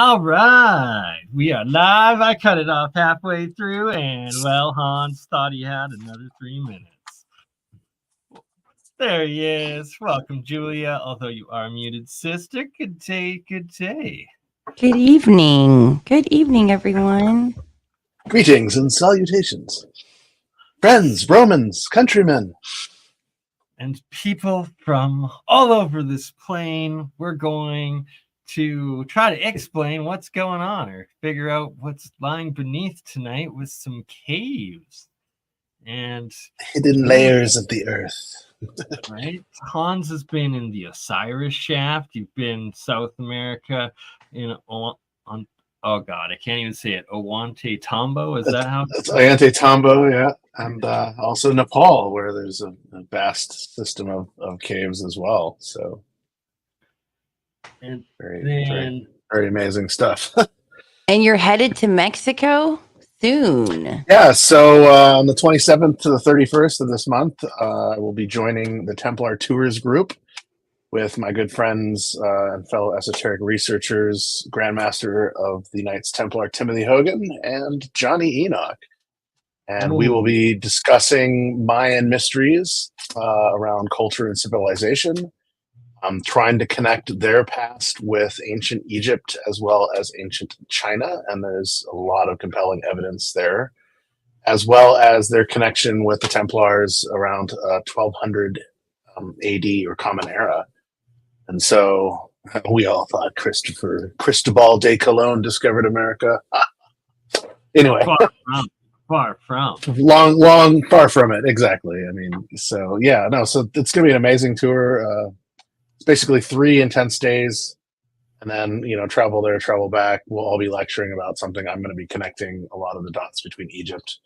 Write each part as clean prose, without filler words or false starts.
All right, we are live. I cut it off halfway through, and well, Hans thought he had another 3 minutes. There he is. Welcome, Julia. Although you are muted, sister. Good day, good day. Good evening. Good evening, everyone. Greetings and salutations. Friends, Romans, countrymen. And people from all over this plane, we're going to try to explain what's going on or figure out what's lying beneath tonight with some caves and hidden layers of the earth. Right? Hans has been in the Osiris shaft. You've been South America in oh god, I can't even say it. Ollantaytambo, is that how? That's Ollantaytambo, yeah. And also Nepal, where there's a vast system of caves as well. So and very amazing stuff. And you're headed to Mexico soon. Yeah, so on the 27th to the 31st of this month, I will be joining the Templar Tours group with my good friends and fellow esoteric researchers, Grandmaster of the Knights Templar Timothy Hogan and Johnny Enoch. And we will be discussing Mayan mysteries around culture and civilization, trying to connect their past with ancient Egypt as well as ancient China. And there's a lot of compelling evidence there, as well as their connection with the Templars around 1200 AD or Common Era. And so we all thought Cristobal de Colon discovered America. Anyway. Far from. Far from it. Exactly. I mean, so yeah, no, so it's going to be an amazing tour. It's basically 3 intense days and then, travel there, travel back. We'll all be lecturing about something. I'm going to be connecting a lot of the dots between Egypt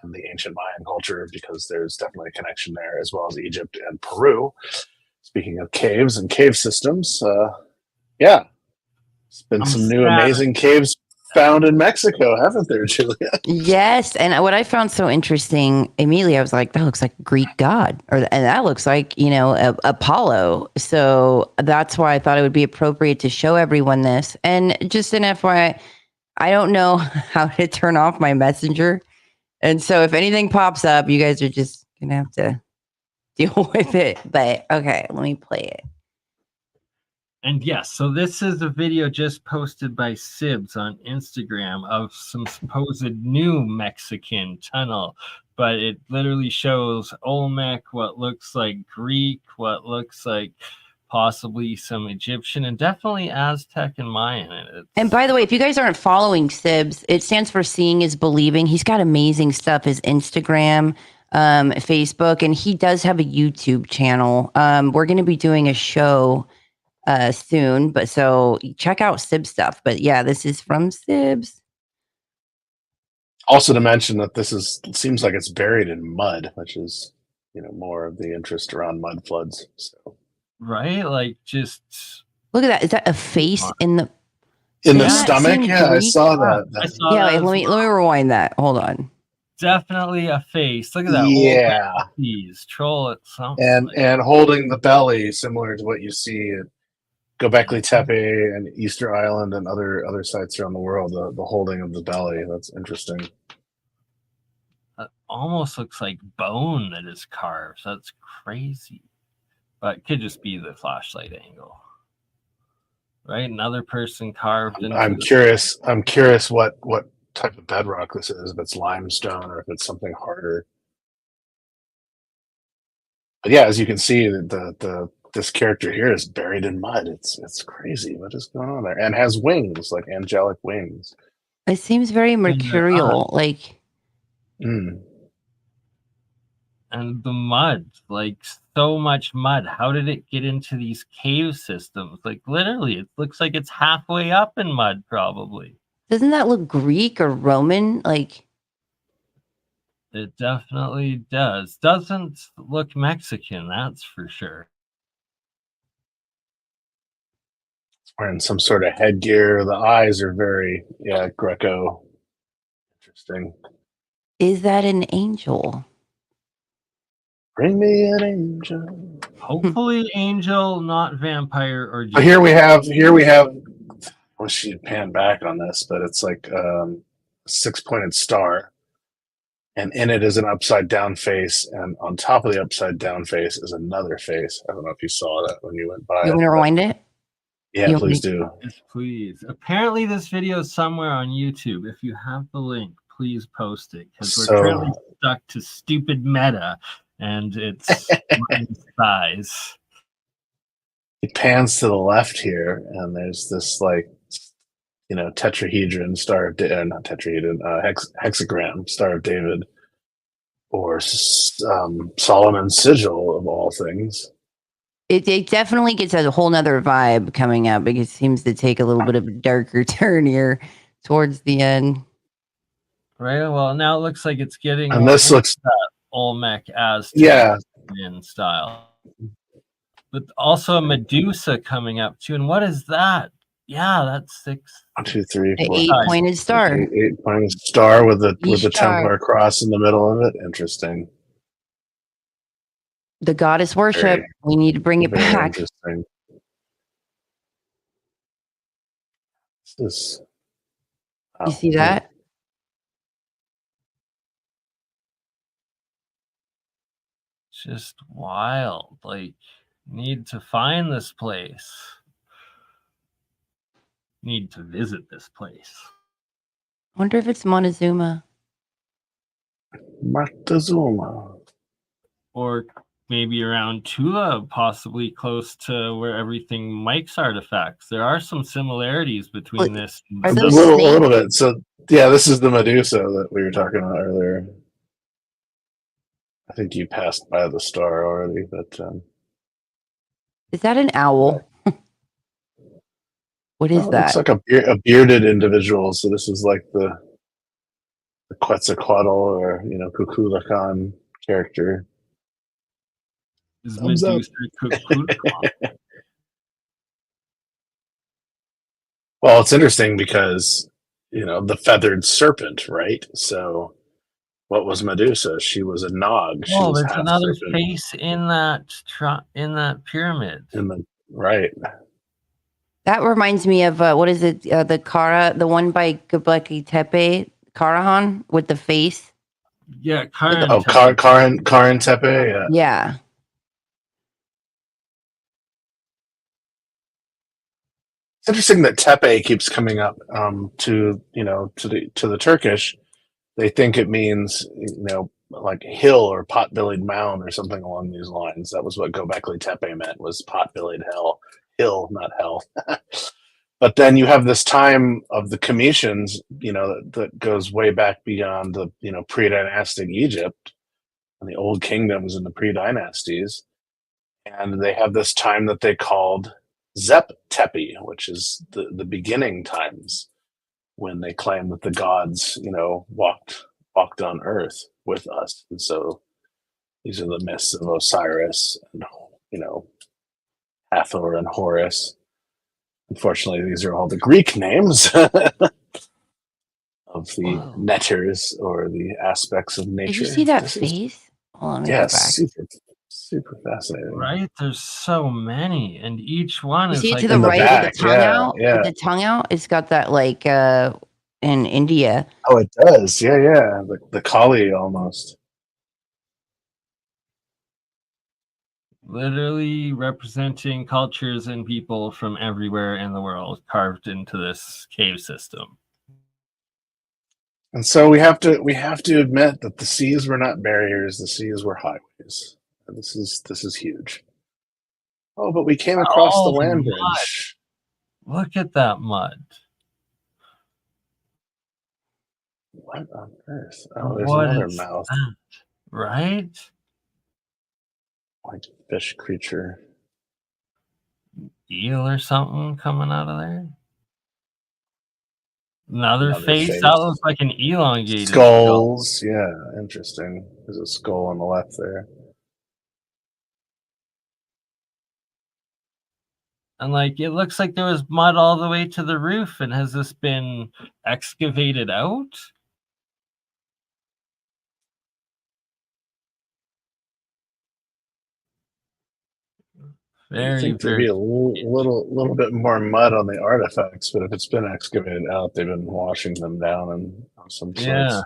and the ancient Mayan culture because there's definitely a connection there, as well as Egypt and Peru. Speaking of caves and cave systems, yeah, it's been some new amazing caves found in Mexico, haven't there, Julia? Yes, and what I found so interesting, immediately I was like, that looks like a Greek god, and that looks like, Apollo. So that's why I thought it would be appropriate to show everyone this. And just an FYI, I don't know how to turn off my messenger. And so if anything pops up, you guys are just going to have to deal with it. But okay, let me play it. And yes, so this is a video just posted by Sibs on Instagram of some supposed new Mexican tunnel, but it literally shows Olmec, what looks like Greek, what looks like possibly some Egyptian, and definitely Aztec and Mayan. And by the way, if you guys aren't following Sibs, it stands for Seeing is Believing. He's got amazing stuff, his Instagram, Facebook, and he does have a YouTube channel. We're going to be doing a show soon, but so check out Sibs stuff. But yeah, this is from Sibs. Also to mention that it seems like it's buried in mud, which is more of the interest around mud floods. So right, like just look at that. Is that a face in the stomach? Yeah, I saw that. Yeah, let me rewind that. Hold on. Definitely a face. Look at that. Yeah, troll it something. And holding the belly, similar to what you see at Göbekli Tepe and Easter Island and other sites around the world, the holding of the belly. That's interesting. It almost looks like bone that is carved. That's crazy. But it could just be the flashlight angle. Right? Another person carved into I'm curious what type of bedrock this is, if it's limestone or if it's something harder. But yeah, as you can see, this character here is buried in mud. It's crazy. What is going on there? And has wings, like angelic wings. It seems very mercurial, like. And the mud, like so much mud. How did it get into these cave systems? Like literally, it looks like it's halfway up in mud, probably. Doesn't that look Greek or Roman? Like. It definitely does. Doesn't look Mexican, that's for sure. Wearing some sort of headgear. The eyes are very, Greco. Interesting. Is that an angel? Bring me an angel. Hopefully angel, not vampire or here we have wish you'd pan back on this, but it's like a 6-pointed star, and in it is an upside down face, and on top of the upside down face is another face. I don't know if you saw that when you went by. You want to rewind it? Yeah, please do. Yes, please. Apparently, this video is somewhere on YouTube. If you have the link, please post it, because we're currently stuck to stupid meta, and it's size. It pans to the left here, and there's this like, tetrahedron, Star of not tetrahedron, hexagram, Star of David, or Solomon's sigil of all things. It definitely gets a whole nother vibe coming up, because it seems to take a little bit of a darker turn here towards the end. Right. Well, now it looks like it's getting. And this looks that Olmec Aztec style, but also a Medusa coming up too. And what is that? Yeah, that's 6. 1, 2, 3, 4. 8-pointed star. 8-pointed star with the Templar cross in the middle of it. Interesting. The goddess worship. We need to bring it back. Interesting. You see that? Just wild. Like, need to find this place. Need to visit this place. Wonder if it's Montezuma. Montezuma. Or maybe around Tula, possibly close to where everything Mike's artifacts. There are some similarities between this. Are A those little bit. So yeah, this is the Medusa that we were talking about earlier. I think you passed by the star already, but is that an owl? What is that? It looks like a bearded individual. So this is like the Quetzalcoatl or Kukulkan character. Is Medusa Well, it's interesting because the feathered serpent, right? So what was Medusa? She was a Nog. She was there's another serpent. face in that pyramid. Right. That reminds me of what is it? The one by Göbekli Tepe, Karahan with the face. Yeah, Karin Tepe. Yeah. Yeah. It's interesting that Tepe keeps coming up to the Turkish. They think it means like hill or pot-bellied mound or something along these lines. That was what Göbekli Tepe meant, was pot-bellied hill, not hell. But then you have this time of the Cometians, that goes way back beyond the pre-dynastic Egypt and the old kingdoms and the pre-dynasties, and they have this time that they called Zep Tepe, which is the beginning times, when they claim that the gods, walked on Earth with us. And so these are the myths of Osiris and, Hathor and Horus. Unfortunately, these are all the Greek names of the netters, or the aspects of nature. Did you see that face? Hold on, let me go back. Super fascinating. Right? There's so many, and each one is see it like to the right back, with the tongue out. Yeah. With the tongue out, it's got that like in India. Oh, it does. Yeah. The Kali almost. literally representing cultures and people from everywhere in the world carved into this cave system. And so we have to admit that the seas were not barriers; the seas were highways. And this is huge. Oh, but we came across the land bridge. Look at that mud. What on earth? Oh, there's another mouth. That? Right? Like fish creature. Eel or something coming out of there? Another face? That looks like an elongated skulls. Skull. Yeah, interesting. There's a skull on the left there. And like, it looks like there was mud all the way to the roof. And has this been excavated out? I think there'd be a little bit more mud on the artifacts, but if it's been excavated out, they've been washing them down in some sorts.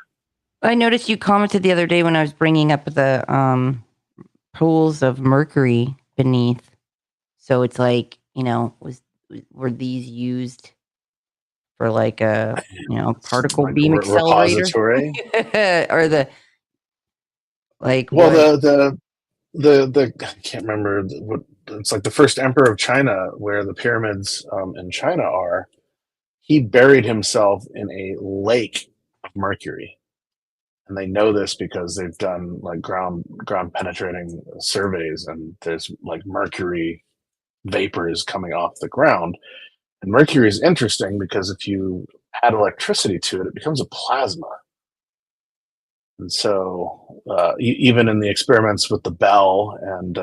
I noticed you commented the other day when I was bringing up the pools of mercury beneath. So it's like, were these used for like a particle like beam accelerator repository? or the like? Well, the I can't remember what it's like. The first emperor of China, where the pyramids in China are, he buried himself in a lake of mercury, and they know this because they've done like ground penetrating surveys, and there's like mercury vapors coming off the ground. And mercury is interesting because if you add electricity to it, it becomes a plasma. And so, even in the experiments with the bell and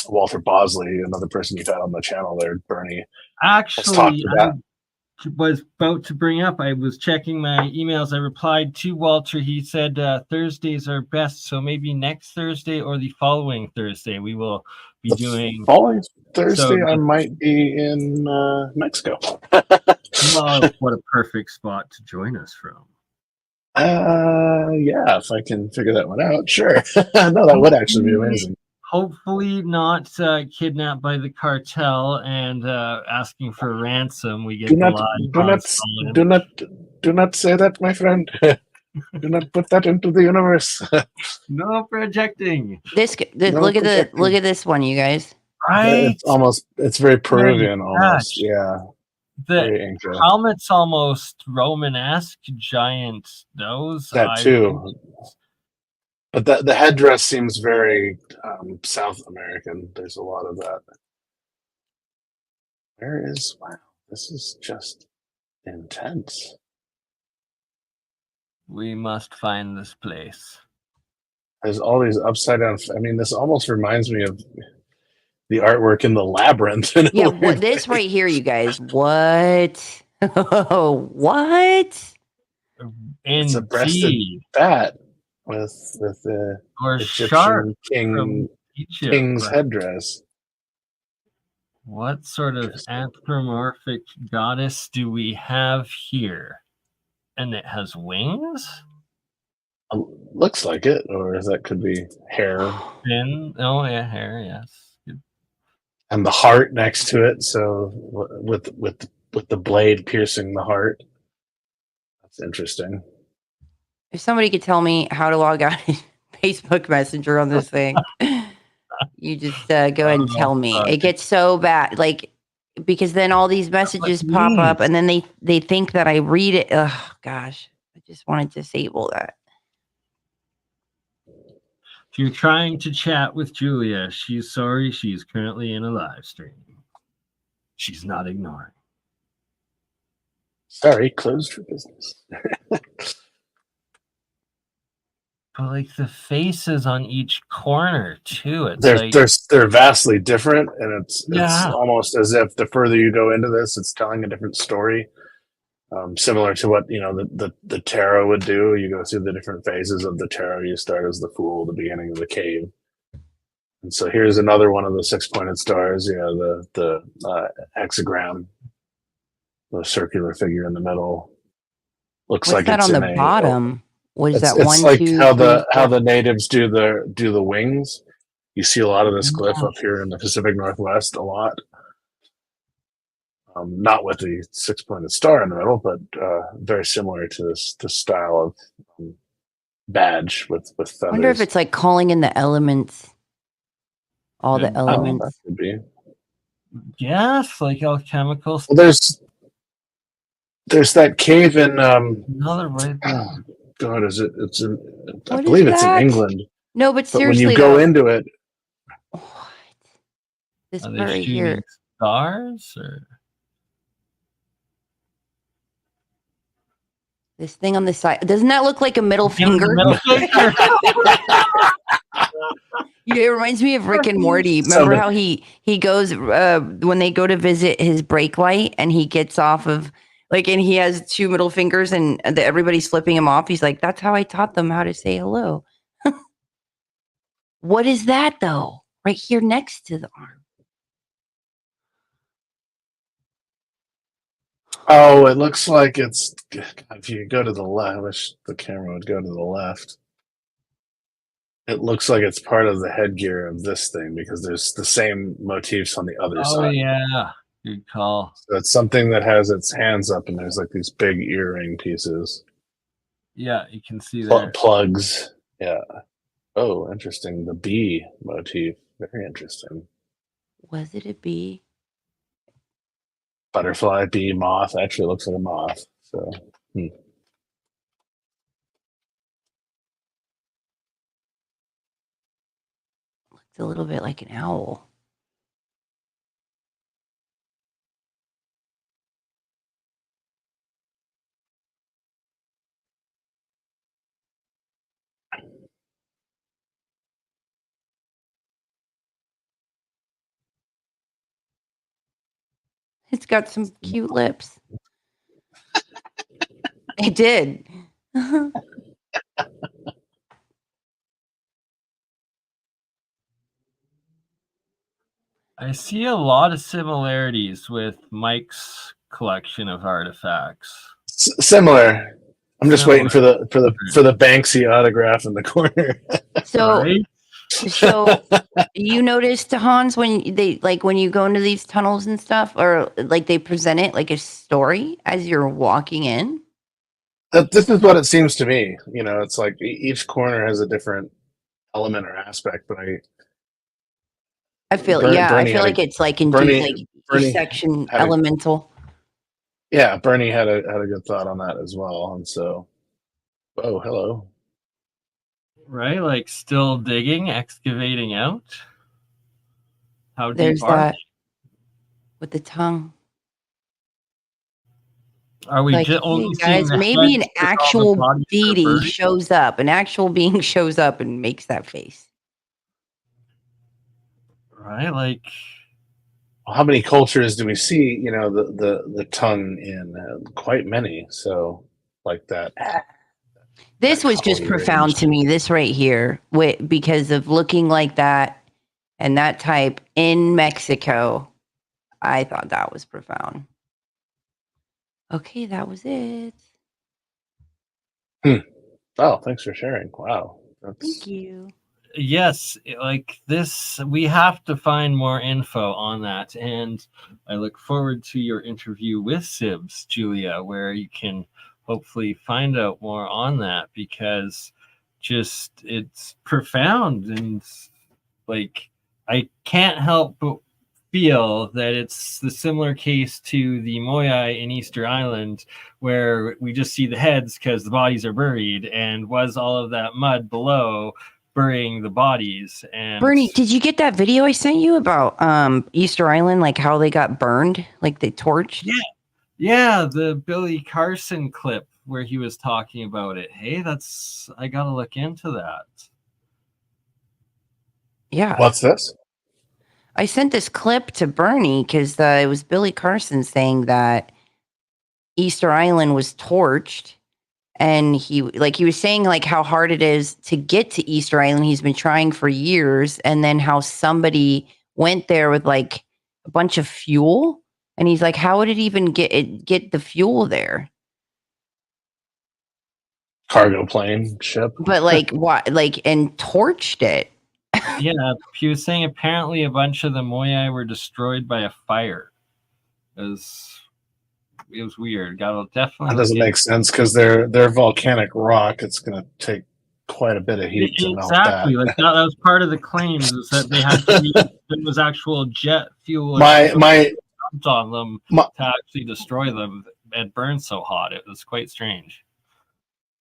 Walter Bosley, another person you've had on the channel there, BurnEye, actually, I was about to bring up, I was checking my emails. I replied to Walter. He said Thursdays are best, so maybe next Thursday or the following Thursday we will be doing. Following Thursday, I might be in Mexico. Well, what a perfect spot to join us from. Yeah, if I can figure that one out, sure. No, that would actually be amazing. Hopefully not kidnapped by the cartel and asking for ransom. We get do not say that, my friend. Do not put that into the universe. No projecting. Look at this one, you guys. Right. It's very Peruvian almost. Yeah. The helmet's almost Romanesque, giant nose. That too. But the headdress seems very South American. There's a lot of that. Wow, this is just intense. We must find this place. There's all these upside down. I mean, this almost reminds me of the artwork in the Labyrinth. Yeah, this right here, you guys. What? What? It's a breasted bat with the Egyptian king's headdress. What sort of anthropomorphic goddess do we have here? And it has wings? Looks like it, or that could be hair. Oh yeah, hair, yes. And the heart next to it, so with the blade piercing the heart. That's interesting. If somebody could tell me how to log out in Facebook Messenger on this thing, you just go ahead and tell me. It gets so bad, like, because then all these messages pop up, and then they think that I read it. Oh gosh, I just want to disable that. If you're trying to chat with Julia, she's sorry. She's currently in a live stream. She's not ignoring. Sorry, closed for business. But like the faces on each corner too, they're vastly different, and it's almost as if the further you go into this, it's telling a different story. Similar to what the tarot would do. You go through the different phases of the tarot. You start as the fool, the beginning of the cave, and so here's another one of the 6-pointed stars. The hexagram, the circular figure in the middle. Looks What's like that it's on the bottom. What is that? It's 1, like 2, how the natives do the wings. You see a lot of this glyph up here in the Pacific Northwest a lot. Not with the 6-pointed star in the middle, but very similar to this style of badge with feathers. I wonder if it's like calling in the elements. All the elements. That could be. Yes, like alchemical. Well, there's that cave in another right there. God, is it? I believe it's in England. No, but seriously, when you go into it, what? This part right here. Stars or this thing on the side. Doesn't that look like a middle finger? It reminds me of Rick and Morty. Remember how he goes when they go to visit his brake light, and he gets off of and he has 2 middle fingers, and everybody's flipping him off. He's like, "That's how I taught them how to say hello." What is that though? Right here next to the arm. Oh, it looks like it's. If you go to the left, I wish the camera would go to the left. It looks like it's part of the headgear of this thing because there's the same motifs on the other Oh side. yeah, good call. So it's something that has its hands up, and there's like these big earring pieces, Yeah, you can see there. plugs. Yeah. Oh, interesting. The bee motif. Very interesting. Was it a bee? Butterfly, bee, moth. Actually, looks like a moth. So. Looks a little bit like an owl. It's got some cute lips. It did. I see a lot of similarities with Mike's collection of artifacts. Similar. I'm just waiting for Similar. the Banksy autograph in the corner. So, Right? so you noticed, Hans, when they like when you go into these tunnels and stuff, or like they present it like a story as you're walking in? This is what it seems to me. You know, it's like each corner has a different element or aspect. But I feel Bernie had like it's like Bernie like each Bernie section had a elemental. yeah Bernie had a good thought on that as well. And so, oh hello. Right? Like still digging, excavating out. How There's deep are that with the tongue. they? Are we Like, only hey seeing guys, the maybe heads an with all the actual bodies that are deity buried? shows up. An actual being shows up and makes that face. Right? Like, How many cultures do we see? You know, the tongue in quite many. So like that. This was just Colony profound range. to me, this right here, because of looking like that and that type in Mexico. I thought that was profound. Okay, that was it. Oh, thanks for sharing. Wow. Thank you. yes, like this, we have to find more info on that. And I look forward to your interview with Sibs, Julia, where you can hopefully find out more on that, because just it's profound. And like, I can't help but feel that it's the similar case to the Moai in Easter Island, where we just see the heads because the bodies are buried, and was all of that mud below burying the bodies. And Bernie, did you get that video I sent you about Easter Island, like how they got burned, like they torched? yeah, the Billy Carson clip where he was talking about it. Hey, I gotta look into that. Yeah. What's this? I sent this clip to Bernie because it was Billy Carson saying that Easter Island was torched, and he was saying like how hard it is to get to Easter Island. He's been trying for years, and then how somebody went there with like a bunch of fuel, and he's like, how would it even get the fuel there? Cargo plane, ship. But like what, like, and torched it. Yeah, he was saying apparently a bunch of the Moai were destroyed by a fire. It was weird. Gotta definitely That doesn't make sense because they're volcanic rock. It's going to take quite a bit of heat to melt that. Exactly. Like that was part of the claims, is that they had to use, there was actual jet fuel dumped on them to actually destroy them. It burned so hot. It was quite strange.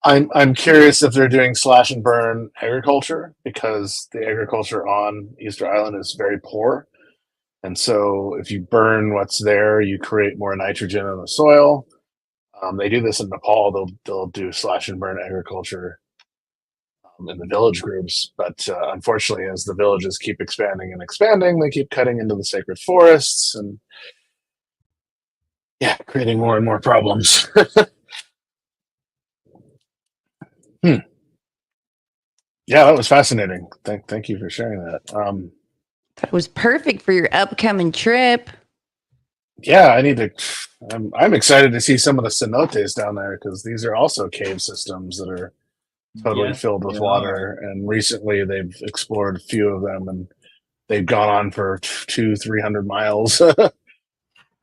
I'm curious if they're doing slash and burn agriculture, because the agriculture on Easter Island is very poor. And so if you burn what's there, you create more nitrogen in the soil. They do this in Nepal. They'll do slash and burn agriculture in the village groups. But unfortunately, as the villages keep expanding and expanding, they keep cutting into the sacred forests and creating more and more problems. Yeah, that was fascinating. Thank you for sharing that. That was perfect for your upcoming trip. Yeah, I need to. I'm excited to see some of the cenotes down there because these are also cave systems that are totally Yes, filled they with are. water. And recently, they've explored a few of them, and they've gone on for 200-300 miles. Through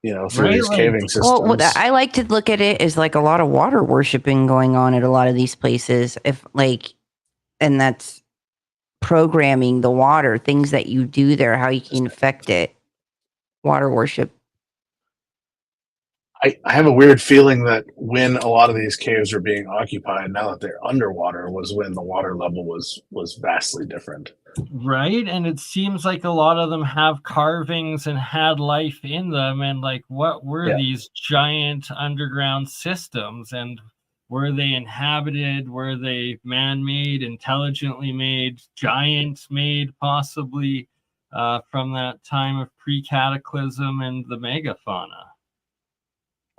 Right? these Like, caving Well, systems. I like to look at it as like a lot of water worshiping going on at a lot of these places. If like, and that's programming the water, things that you do there, how you can affect it. Water worship. I have a weird feeling that when a lot of these caves are being occupied, now that they're underwater, was when the water level was vastly different. right? And it seems like a lot of them have carvings and had life in them. And like, what were Yeah. these giant underground systems? And were they inhabited? Were they man-made, intelligently made, giant made, possibly from that time of pre-cataclysm and the megafauna?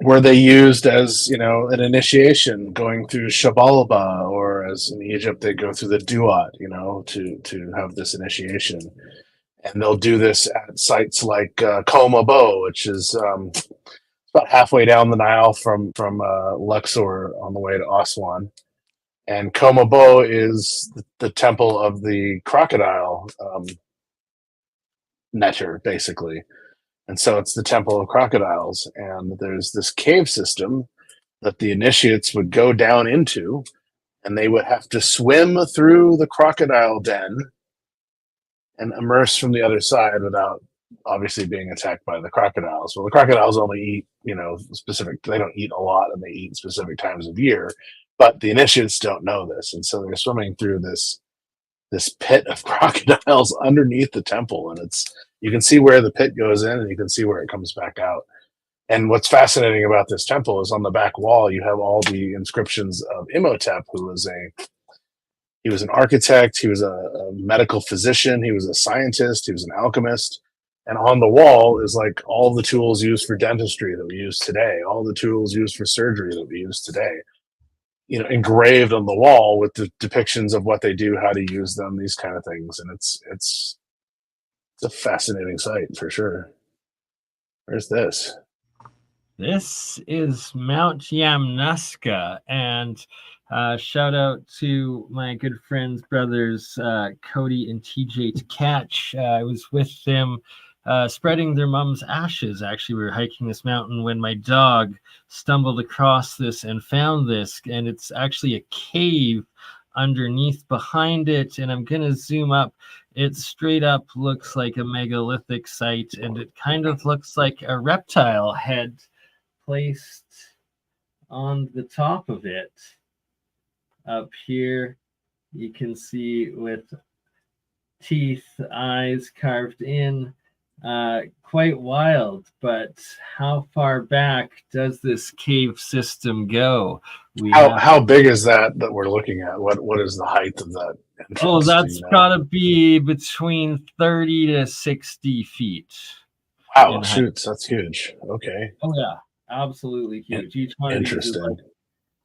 Were they used as, an initiation going through Shabalba, or as in Egypt they go through the Duat, to have this initiation. And they'll do this at sites like Komabo, which is about halfway down the Nile from Luxor on the way to Aswan. And Komabo is the temple of the crocodile netter, basically. And so it's the temple of crocodiles. And there's this cave system that the initiates would go down into, and they would have to swim through the crocodile den and immerse from the other side without obviously being attacked by the crocodiles. Well, the crocodiles only eat, specific, they don't eat a lot and they eat specific times of year, but the initiates don't know this. And so they're swimming through this pit of crocodiles underneath the temple. And you can see where the pit goes in and you can see where it comes back out. And what's fascinating about this temple is on the back wall, you have all the inscriptions of Imhotep, who was he was an architect, he was a medical physician, he was a scientist, he was an alchemist. And on the wall is like all the tools used for dentistry that we use today, all the tools used for surgery that we use today, engraved on the wall with the depictions of what they do, how to use them, these kind of things. And it's a fascinating site for sure. Where's this? This is Mount Yamnuska, and shout out to my good friends, brothers Cody and TJ to catch. I was with them spreading their mom's ashes. Actually, we were hiking this mountain when my dog stumbled across this and found this, and it's actually a cave underneath behind it. And I'm gonna zoom up. It straight up looks like a megalithic site, and it kind of looks like a reptile head placed on the top of it. Up here, you can see with teeth, eyes carved in. Quite wild, but how far back does this cave system go? How big is that we're looking at? What is the height of that entrance? Oh, that's got to be between 30 to 60 feet. Wow, shoots, that's huge. Okay. Oh yeah, absolutely huge. Each one of these is like,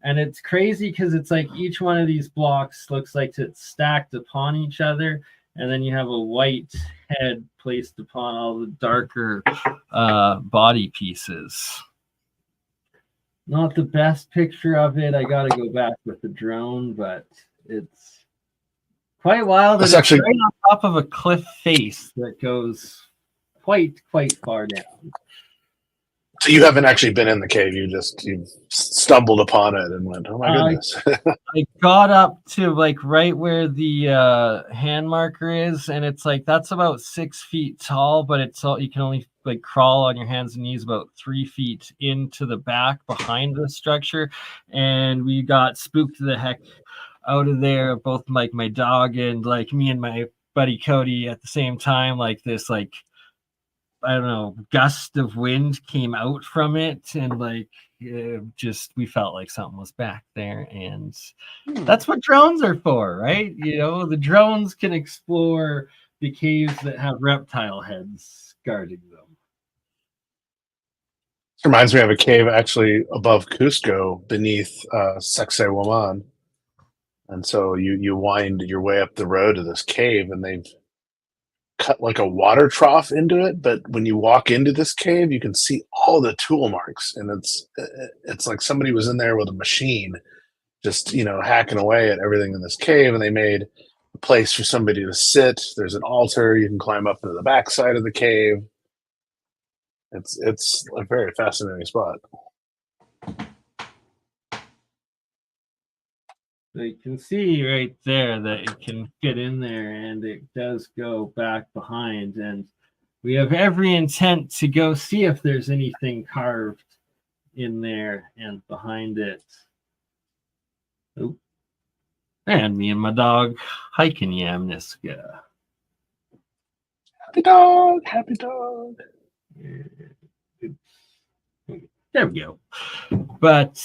and it's crazy because it's like each one of these blocks looks like it's stacked upon each other, and then you have a white head placed upon all the darker body pieces. Not the best picture of it. I got to go back with the drone, but it's quite wild. It's actually right on top of a cliff face that goes quite far down. So you haven't actually been in the cave. You've stumbled upon it and went, "Oh my goodness!" I got up to like right where the hand marker is, and it's like that's about 6 feet tall, but it's all you can only like crawl on your hands and knees about 3 feet into the back behind the structure, and we got spooked the heck out of there. Both like my dog and like me and my buddy Cody at the same time. Like this like I don't know, gust of wind came out from it, and like we felt like something was back there, and that's what drones are for, right? The drones can explore the caves that have reptile heads guarding them. This reminds me of a cave actually above Cusco beneath Sacsayhuaman. And so you wind your way up the road to this cave, and cut like a water trough into it, but when you walk into this cave, you can see all the tool marks, and it's like somebody was in there with a machine, just hacking away at everything in this cave, and they made a place for somebody to sit. There's an altar. You can climb up into the backside of the cave. It's a very fascinating spot. So you can see right there that it can fit in there, and it does go back behind. And we have every intent to go see if there's anything carved in there and behind it. Oop. And me and my dog hiking Yamniska. Happy dog, happy dog. There we go. But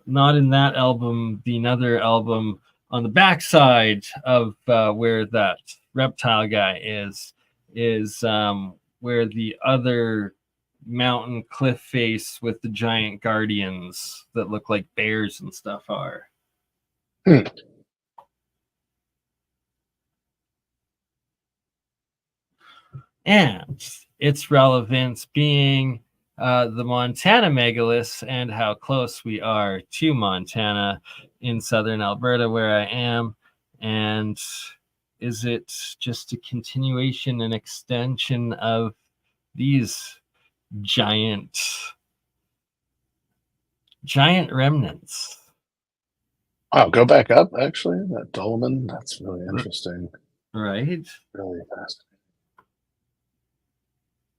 not in that album. The another album on the backside of where that reptile guy is where the other mountain cliff face with the giant guardians that look like bears and stuff are. And its relevance being the Montana megaliths and how close we are to Montana in southern Alberta, where I am. And is it just a continuation and extension of these giant remnants? Wow, go back up, actually. That dolmen, that's really interesting. Right? Really fascinating.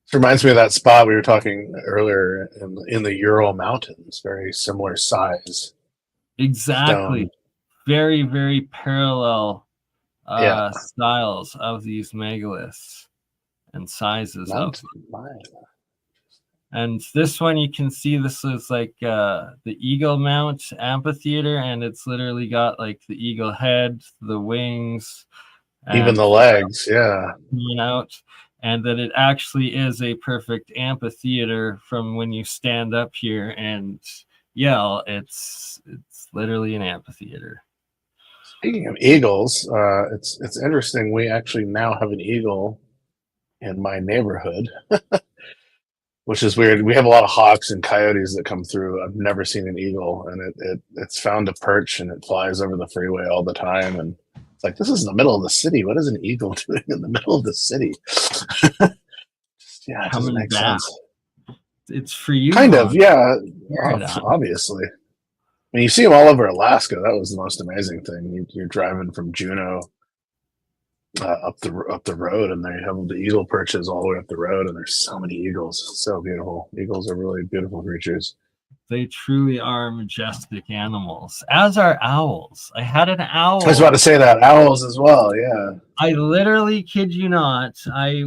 This reminds me of that spot we were talking earlier in the Ural Mountains. Very similar size. Exactly. Stone. Very, very parallel Yeah. styles of these megaliths and sizes of them. And this one, you can see this is like the Eagle Mount Amphitheater, and it's literally got like the eagle head, the wings, even the legs, yeah. Out, and that it actually is a perfect amphitheater from when you stand up here and yell. It's literally an amphitheater. Speaking of eagles, it's interesting. We actually now have an eagle in my neighborhood, which is weird. We have a lot of hawks and coyotes that come through. I've never seen an eagle, and it's found a perch, and it flies over the freeway all the time. And it's like, this is in the middle of the city. What is an eagle doing in the middle of the city? It doesn't make sense. It's for you. Kind of, yeah. Obviously. I mean, you see them all over Alaska. That was the most amazing thing. You're driving from Juneau up the road, and they have the eagle perches all the way up the road, and there's so many eagles. It's so beautiful. Eagles are really beautiful creatures. They truly are majestic animals, as are owls. I had an owl. I was about to say that. Owls as well, yeah. I literally kid you not. I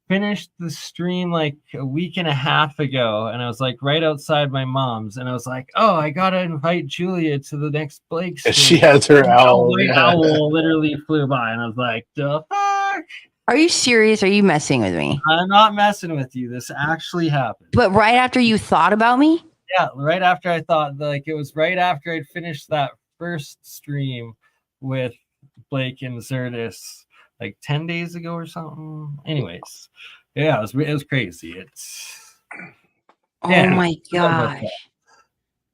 finished the stream like a week and a half ago, and I was like right outside my mom's, and I was like, oh, I gotta invite Julia to the next Blake stream. She has her owl. Owl literally flew by, and I was like, the fuck? Are you serious? Are you messing with me? I'm not messing with you. This actually happened. But right after you thought about me? Yeah, right after I thought, like, it was right after I'd finished that first stream with Blake and Zertis like 10 days ago or something. Anyways, yeah, it was crazy. It's my gosh.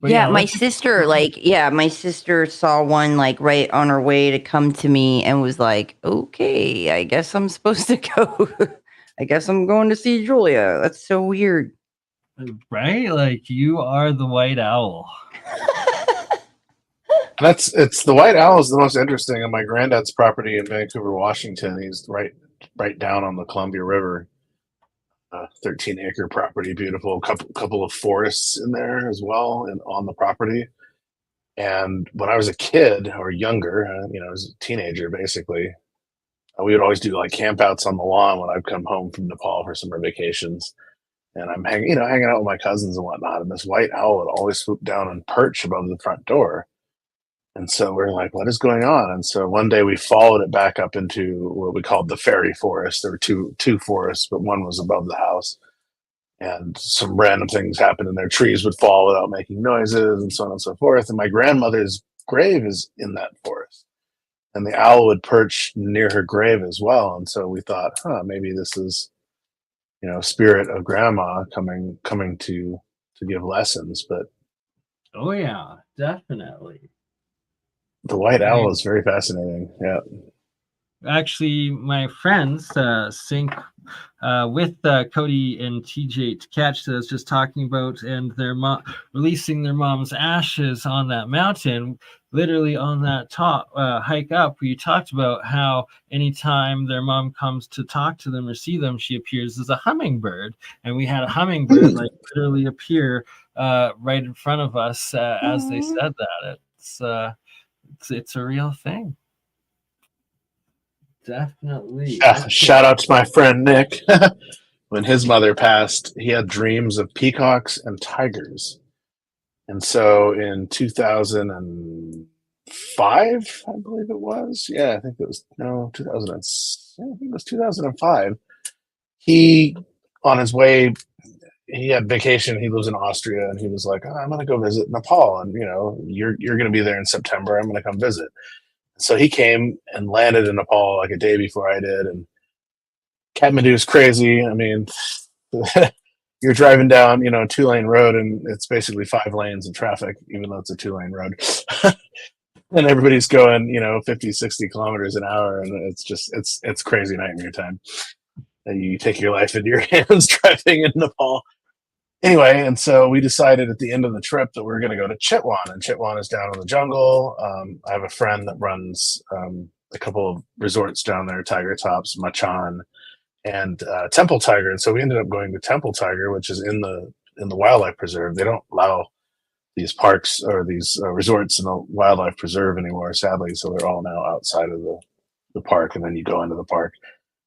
Yeah, my sister, my sister saw one like right on her way to come to me and was like, okay, I guess I'm supposed to go. I guess I'm going to see Julia. That's so weird. Right? Like, you are the white owl. It's the white owl is the most interesting. On my granddad's property in Vancouver, Washington, he's right down on the Columbia River. 13-acre property, beautiful. Couple of forests in there as well, and on the property. And when I was a kid or younger, I was a teenager basically. We would always do like campouts on the lawn when I'd come home from Nepal for summer vacations. And I'm hanging out with my cousins and whatnot. And this white owl would always swoop down and perch above the front door. And so we're like, what is going on? And so one day we followed it back up into what we called the fairy forest. There were two forests, but one was above the house. And some random things happened in there. Trees would fall without making noises and so on and so forth. And my grandmother's grave is in that forest. and the owl would perch near her grave as well. And so we thought, maybe this is, spirit of grandma coming to give lessons. But Oh yeah, definitely. the white I owl is very fascinating. Yeah. actually, my friends sync with Cody and TJ to catch that I was just talking about, and their mom releasing their mom's ashes on that mountain, literally on that top hike up. We talked about how anytime their mom comes to talk to them or see them, she appears as a hummingbird, and we had a hummingbird like literally appear right in front of us as they said that. It's a real thing. Definitely. Okay. Shout out to my friend Nick. When his mother passed, he had dreams of peacocks and tigers. And so in 2005, I believe it was. Yeah, I think it was, no, 2000. I think it was 2005. He, on his way, he had vacation. He lives in Austria, and he was like, I'm going to go visit Nepal. And, you're going to be there in September. I'm going to come visit. So he came and landed in Nepal like a day before I did. And Kathmandu is crazy. I mean, you're driving down, 2-lane road, and it's basically 5 lanes of traffic, even though it's a 2-lane road. And everybody's going, 50, 60 kilometers an hour. And it's crazy nightmare time. And you take your life into your hands driving in Nepal. Anyway, and so we decided at the end of the trip that we are going to go to Chitwan, and Chitwan is down in the jungle. I have a friend that runs a couple of resorts down there, Tiger Tops, Machan, and Temple Tiger. And so we ended up going to Temple Tiger, which is in the wildlife preserve. They don't allow these parks or these resorts in the wildlife preserve anymore, sadly. So they're all now outside of the park, and then you go into the park.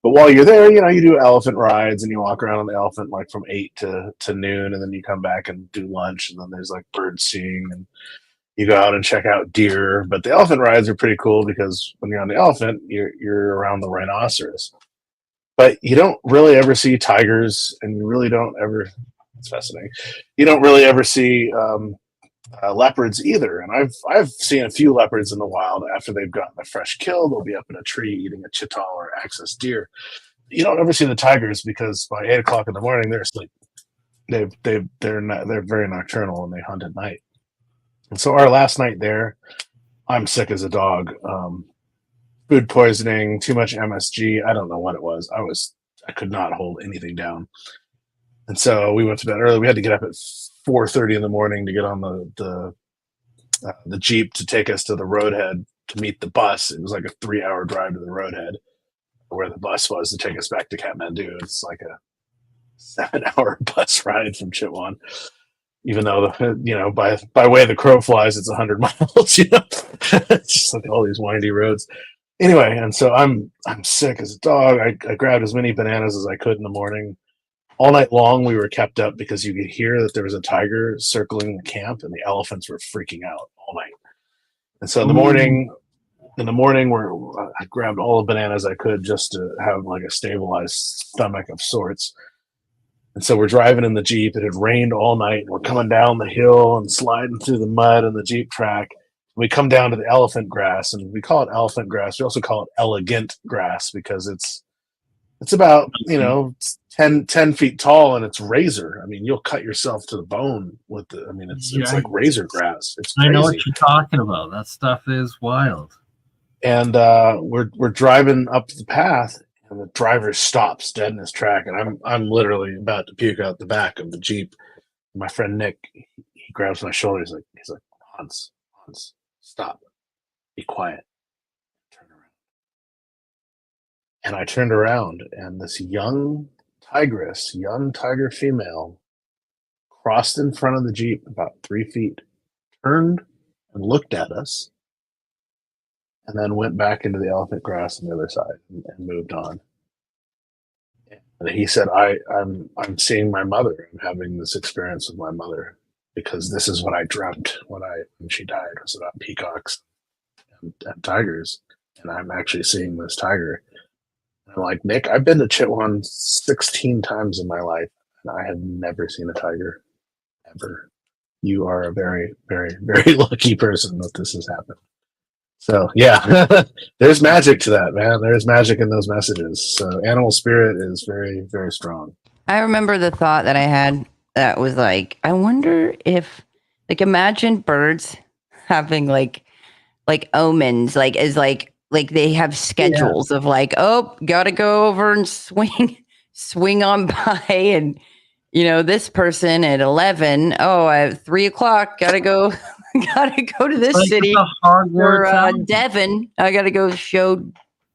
But while you're there, you do elephant rides, and you walk around on the elephant like from 8 to noon, and then you come back and do lunch, and then there's like bird seeing, and you go out and check out deer. But the elephant rides are pretty cool because when you're on the elephant, you're around the rhinoceros. But you don't really ever see tigers, and you really don't ever. It's fascinating. You don't really ever see leopards either. And I've seen a few leopards in the wild after they've gotten a fresh kill. They'll be up in a tree eating a chital or axis deer. You don't ever see the tigers because by 8 o'clock in the morning they're asleep. They're very nocturnal and they hunt at night. And so our last night there, I'm sick as a dog. Food poisoning, too much MSG. I don't know what it was. I could not hold anything down. And so we went to bed early. We had to get up at 4:30 in the morning to get on the Jeep to take us to the roadhead to meet the bus. It was like a 3-hour drive to the roadhead where the bus was to take us back to Kathmandu. It's like a 7-hour bus ride from Chitwan, even though by way the crow flies, it's 100 miles. It's just like all these windy roads. Anyway, and so I'm sick as a dog. I grabbed as many bananas as I could in the morning. All night long, we were kept up because you could hear that there was a tiger circling the camp, and the elephants were freaking out all night. And so in the morning, I grabbed all the bananas I could just to have like a stabilized stomach of sorts. And so we're driving in the Jeep. It had rained all night. And we're coming down the hill and sliding through the mud and the Jeep track. We come down to the elephant grass, and we call it elephant grass. We also call it elegant grass because it's about 10 feet tall, and it's razor. I mean, you'll cut yourself to the bone with the. I mean, it's like razor grass. It's crazy. I know what you're talking about. That stuff is wild. And we're driving up the path, and the driver stops dead in his track, and I'm literally about to puke out the back of the Jeep. My friend Nick, he grabs my shoulder. He's like, Hans, stop, be quiet, turn around. And I turned around, and this young tiger female, crossed in front of the Jeep about 3 feet, turned and looked at us, and then went back into the elephant grass on the other side and moved on. And he said, I'm seeing my mother. I'm having this experience with my mother because this is what I dreamt when she died. It was about peacocks and tigers. And I'm actually seeing this tiger. And I'm like, Nick, I've been to Chitwan 16 times in my life, and I have never seen a tiger, ever. You are a very, very, very lucky person that this has happened. So yeah, there's magic to that, man. There's magic in those messages. So animal spirit is very, very strong. I remember the thought that I had that was like, I wonder if, like, imagine birds having like omens, like is like they have schedules of like, oh, gotta go over and swing on by, and this person at 11, oh, at 3 o'clock, gotta go, gotta go to this Like city the for Hogwarts Devon. I gotta go show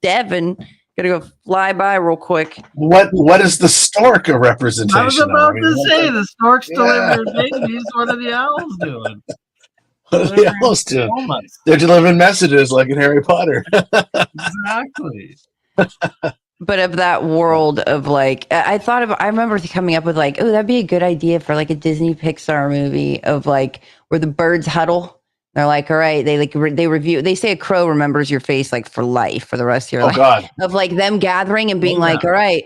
Devon. Gotta go fly by real quick. What is the stork a representation I was of? about I mean, to say the storks yeah. delivering babies. What are the owls doing? What are the owls doing? Almost. They're delivering messages like in Harry Potter. Exactly. But of that world of like, I remember coming up with like, oh, that'd be a good idea for like a Disney Pixar movie of like where the birds huddle. They're like, all right, they review. They say a crow remembers your face like for life, for the rest of your life. God. Of like them gathering and being like, all right,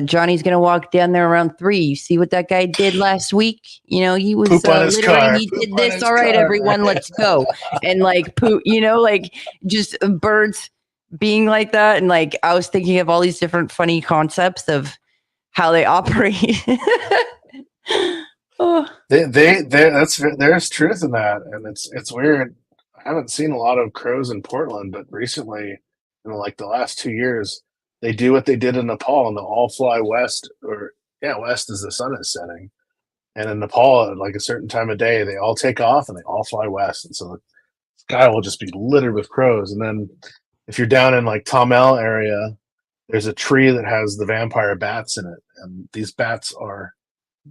Johnny's gonna walk down there around 3. You see what that guy did last week? He was Poop on his littering. car. He Poop did on this. his All right, car. everyone, let's go. And like poop, like just birds being like that. And like I was thinking of all these different funny concepts of how they operate. Oh. There's truth in that, and it's weird. I haven't seen a lot of crows in Portland, but recently, like the last 2 years, they do what they did in Nepal, and they'll all fly west, west as the sun is setting. And in Nepal, at like a certain time of day, they all take off and they all fly west, and so the sky will just be littered with crows. And then if you're down in like Tamil area, there's a tree that has the vampire bats in it, and these bats are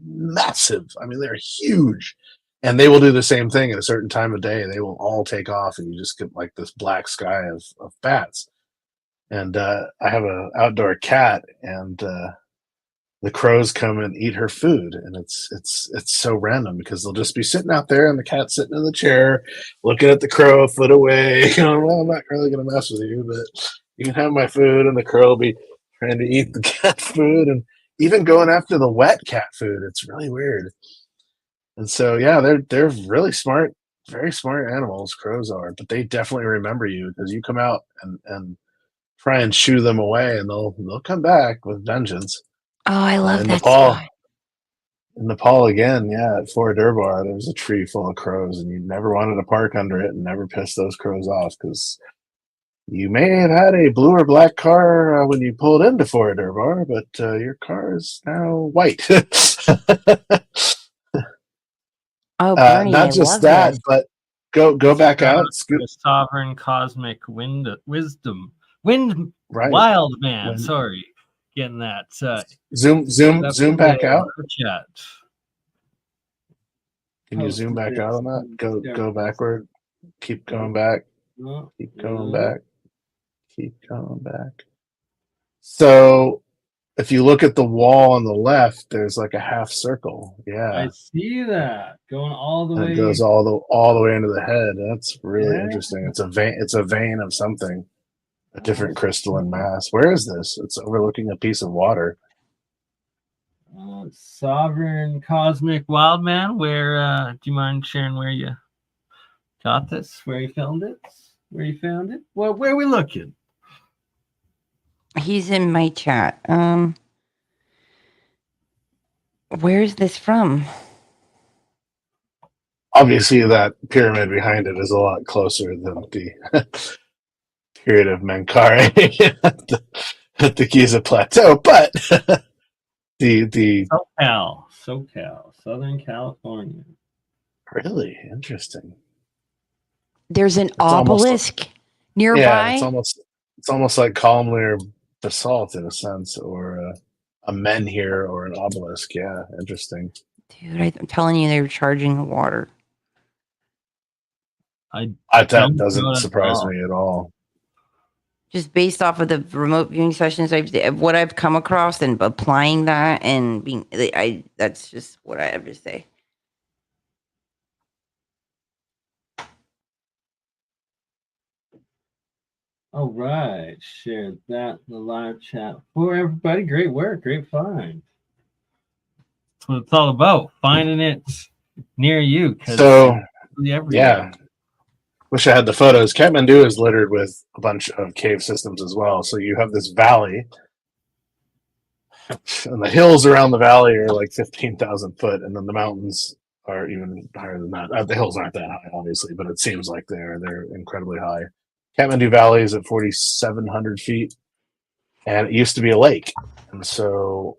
massive. I mean, they're huge, and they will do the same thing at a certain time of day. They will all take off, and you just get like this black sky of bats. And I have an outdoor cat, and the crows come and eat her food, and it's so random because they'll just be sitting out there, and the cat's sitting in the chair, looking at the crow a foot away. Well, I'm not really gonna mess with you, but you can have my food, and the crow will be trying to eat the cat food, and even going after the wet cat food. It's really weird. And so, yeah, they're really smart, very smart animals. Crows are, but they definitely remember you because you come out and try and shoo them away, and they'll come back with vengeance. Oh, I love in that Nepal. spot. In Nepal again, yeah, at Fort Durbar, there was a tree full of crows, and you never wanted to park under it and never piss those crows off because you may have had a blue or black car when you pulled into Fort Durbar, but your car is now white. Oh, Bernie, not just that, but go back out. The sovereign cosmic wisdom. Wild man. Sorry. Getting that. Zoom back out. Chat. Can you zoom back out on that? Go backward. Keep going back. Keep going back. Keep going back. So if you look at the wall on the left, there's like a half circle. Yeah, I see that going all the way. It goes all the way into the head. That's really interesting. It's a vein. It's a vein of something, a different crystalline mass. Where is this? It's overlooking a piece of water. Sovereign cosmic wild man. Where? Do you mind sharing where you got this? Where you filmed it? Where you found it? Well, where are we looking? He's in my chat. Where's this from? Obviously, that pyramid behind it is a lot closer than the period of Menkaure at the Giza Plateau, but the SoCal, Southern California. Really interesting. There's an obelisk nearby. Yeah, it's almost like columnar basalt in a sense, or a menhir or an obelisk. Yeah, interesting. Dude, I'm telling you, they were charging the water. That doesn't surprise me at all. Just based off of the remote viewing sessions what I've come across and applying that and that's just what I have to say. All right, share that in the live chat for everybody. Great work, great find. That's what it's all about, finding it near you. So, yeah. wish I had the photos. Kathmandu is littered with a bunch of cave systems as well. So you have this valley, and the hills around the valley are like 15,000 foot, and then the mountains are even higher than that. The hills aren't that high, obviously, but it seems like they're incredibly high. Kathmandu Valley is at 4,700 feet, and it used to be a lake. And so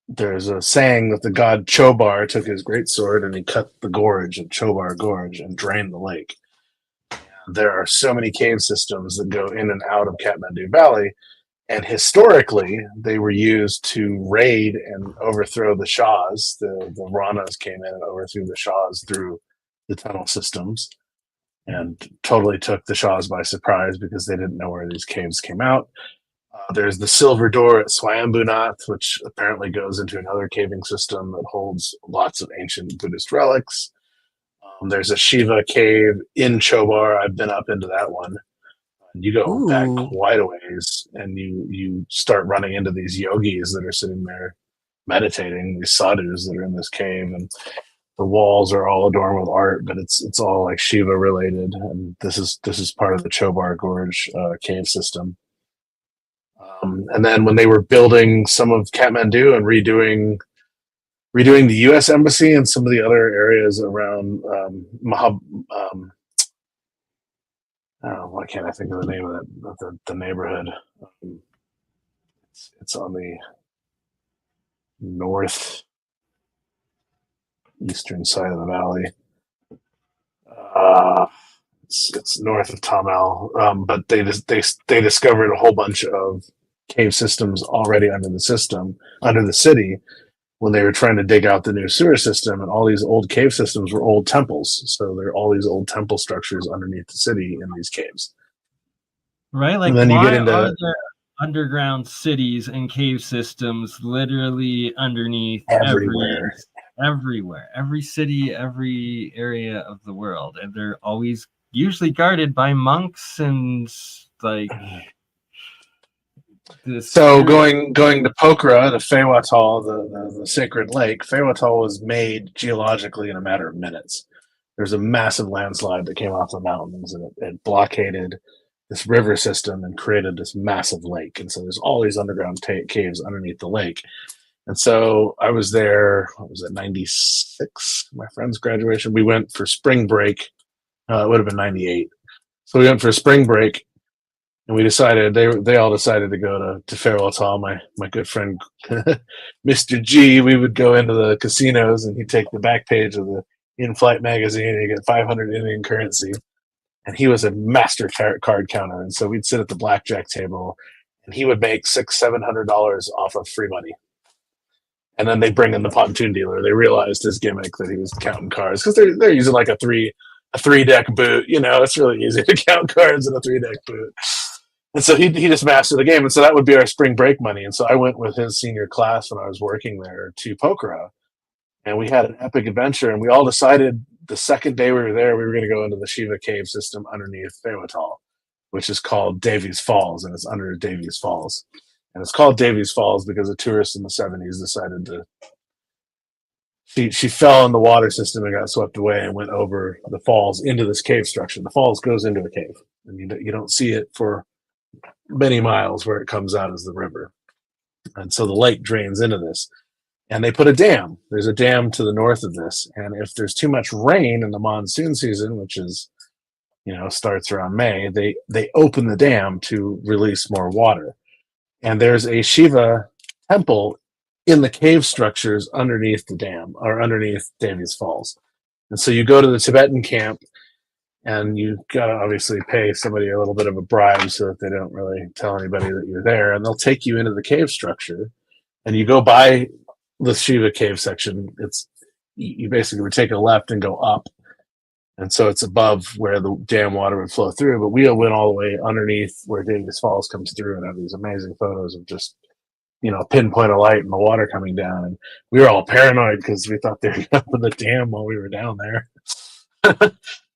there's a saying that the god Chobar took his great sword and he cut the gorge of Chobar Gorge and drained the lake. There are so many cave systems that go in and out of Kathmandu Valley, and historically they were used to raid and overthrow the Shahs. The Ranas came in and overthrew the Shahs through the tunnel systems and totally took the Shahs by surprise because they didn't know where these caves came out. There's the Silver Door at Swayambhunath, which apparently goes into another caving system that holds lots of ancient Buddhist relics. There's a Shiva cave in Chobar. I've been up into that one. You go back quite a ways, and you start running into these yogis that are sitting there meditating, these sadhus that are in this cave, and the walls are all adorned with art, but it's all like Shiva related. And this is part of the Chobar Gorge cave system. And then when they were building some of Kathmandu and redoing the U.S. embassy and some of the other areas around why can't I think of the name of that the neighborhood? It's on the north eastern side of the valley. It's north of Tamil, but they discovered a whole bunch of cave systems already under the city, when they were trying to dig out the new sewer system, and all these old cave systems were old temples. So there are all these old temple structures underneath the city in these caves. Right? Like, and then why you get into are there underground cities and cave systems literally underneath everywhere? Every city, every area of the world, and they're always usually guarded by monks and like this. So going to Pokhara, to Feywatal, the sacred lake, Feywatal was made geologically in a matter of minutes. There's a massive landslide that came off the mountains, and it blockaded this river system and created this massive lake. And so there's all these underground caves underneath the lake. And so I was there, what was it, 96, my friend's graduation. We went for spring break. It would have been 98. So we went for spring break, and we decided, they all decided to go to Feywatal. My good friend, Mr. G, we would go into the casinos, and he'd take the back page of the in-flight magazine, and you get 500 Indian currency. And he was a master card counter. And so we'd sit at the blackjack table, and he would make $600-700 off of free money. And then they bring in the pontoon dealer. They realized his gimmick that he was counting cards, because they're using like a three deck boot. You know, it's really easy to count cards in a 3-deck boot. And so he just mastered the game. And so that would be our spring break money. And so I went with his senior class when I was working there to Pokhara, and we had an epic adventure. And we all decided the second day we were there, we were going to go into the Shiva cave system underneath Feywatal, which is called Davies Falls, and it's under Davies Falls. And it's called Davies Falls because a tourist in the 70s decided to. She fell in the water system and got swept away and went over the falls into this cave structure. The falls goes into a cave, and you don't see it for many miles where it comes out as the river. And so the lake drains into this. And they put a dam. There's a dam to the north of this. And if there's too much rain in the monsoon season, which is, starts around May, they open the dam to release more water. And there's a Shiva temple in the cave structures underneath the dam, or underneath Davies Falls. And so you go to the Tibetan camp, and you gotta obviously pay somebody a little bit of a bribe so that they don't really tell anybody that you're there. And they'll take you into the cave structure, and you go by the Shiva cave section. You basically would take a left and go up. And so it's above where the dam water would flow through. But we went all the way underneath where Davies Falls comes through, and have these amazing photos of just, pinpoint of light and the water coming down. And we were all paranoid because we thought they were going to open the dam while we were down there.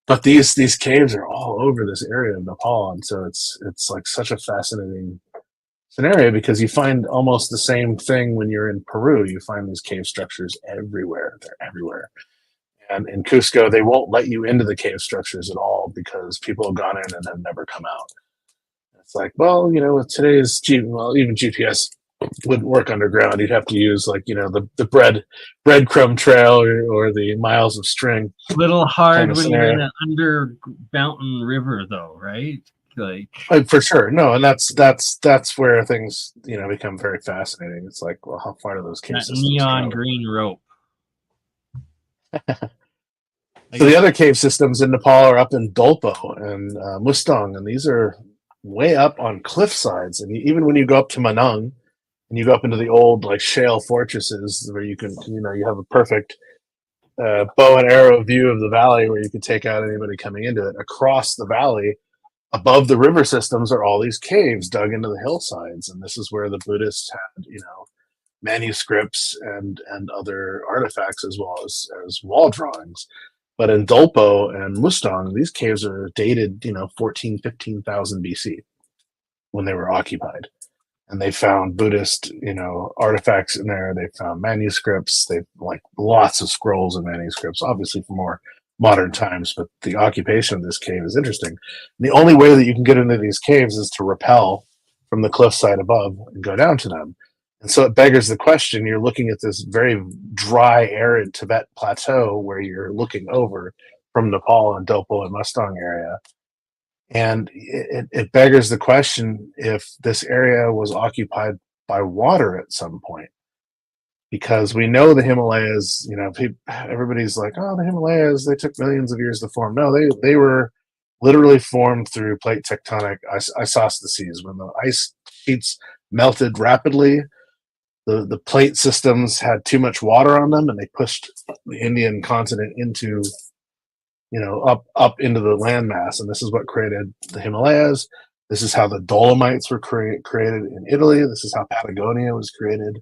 But these caves are all over this area of Nepal. And so it's like such a fascinating scenario, because you find almost the same thing when you're in Peru. You find these cave structures everywhere. They're everywhere. And in Cusco, they won't let you into the cave structures at all because people have gone in and have never come out. It's like, well, with today's even GPS wouldn't work underground. You'd have to use the breadcrumb trail or the miles of string. Little hard kind of when scenario. you're in an under mountain river, though, right? Like For sure, no, and that's where things become very fascinating. It's like, well, how far do those cave that systems neon go? green rope. So the other cave systems in Nepal are up in Dolpo and Mustang, and these are way up on cliff sides. And even when you go up to Manang and you go up into the old shale fortresses where you can, you have a perfect bow and arrow view of the valley where you can take out anybody coming into it. Across the valley, above the river systems, are all these caves dug into the hillsides, and this is where the Buddhists had, manuscripts and other artifacts as well as wall drawings. But in Dolpo and Mustang, these caves are dated, 14, 15,000 BC when they were occupied. And they found Buddhist, artifacts in there. They found manuscripts. They lots of scrolls and manuscripts, obviously from more modern times. But the occupation of this cave is interesting. And the only way that you can get into these caves is to rappel from the cliffside above and go down to them. And so it beggars the question, you're looking at this very dry, arid Tibet plateau where you're looking over from Nepal and Dolpo and Mustang area. And it beggars the question if this area was occupied by water at some point. Because we know the Himalayas, everybody's like, oh, the Himalayas, they took millions of years to form. No, they were literally formed through plate tectonic isostasy. When the ice sheets melted rapidly, the plate systems had too much water on them, and they pushed the Indian continent into, up into the landmass. And this is what created the Himalayas. This is how the Dolomites were created in Italy. This is how Patagonia was created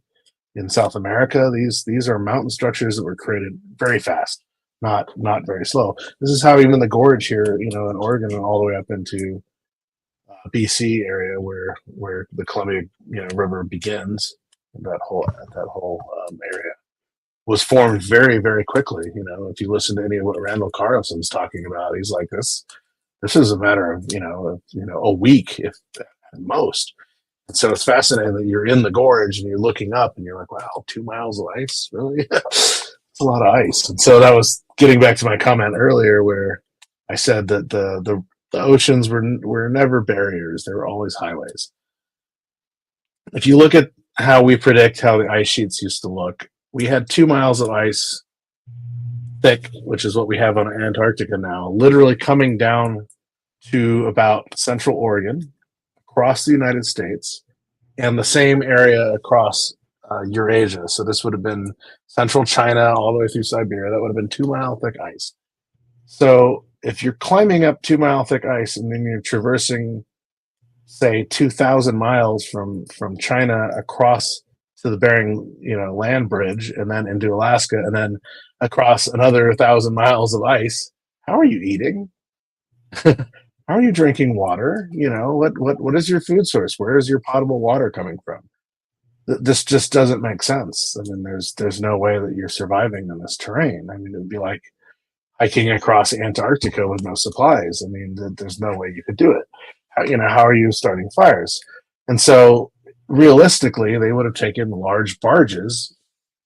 in South America. These are mountain structures that were created very fast, not very slow. This is how even the gorge here, in Oregon and all the way up into BC area where the Columbia River begins. That whole area was formed very, very quickly. If you listen to any of what Randall Carlson's talking about, he's like, this is a matter of a week, if at most. And so it's fascinating that you're in the gorge and you're looking up and you're like, wow, 2 miles of ice, really? It's a lot of ice. And so that was getting back to my comment earlier where I said that the oceans were never barriers; they were always highways. If you look at how we predict how the ice sheets used to look, we had 2 miles of ice thick, which is what we have on Antarctica now, literally coming down to about Central Oregon, across the United States, and the same area across Eurasia. So this would have been central China all the way through Siberia. That would have been 2 mile thick ice. So if you're climbing up 2 mile thick ice and then you're traversing, say, 2,000 miles from China across to the Bering land bridge and then into Alaska and then across another 1,000 miles of ice, how are you eating? How are you drinking water? What is your food source? Where is your potable water coming from? This just doesn't make sense. I mean, there's no way that you're surviving in this terrain. I mean, it would be like hiking across Antarctica with no supplies. I mean, there's no way you could do it. How are you starting fires? And so realistically, they would have taken large barges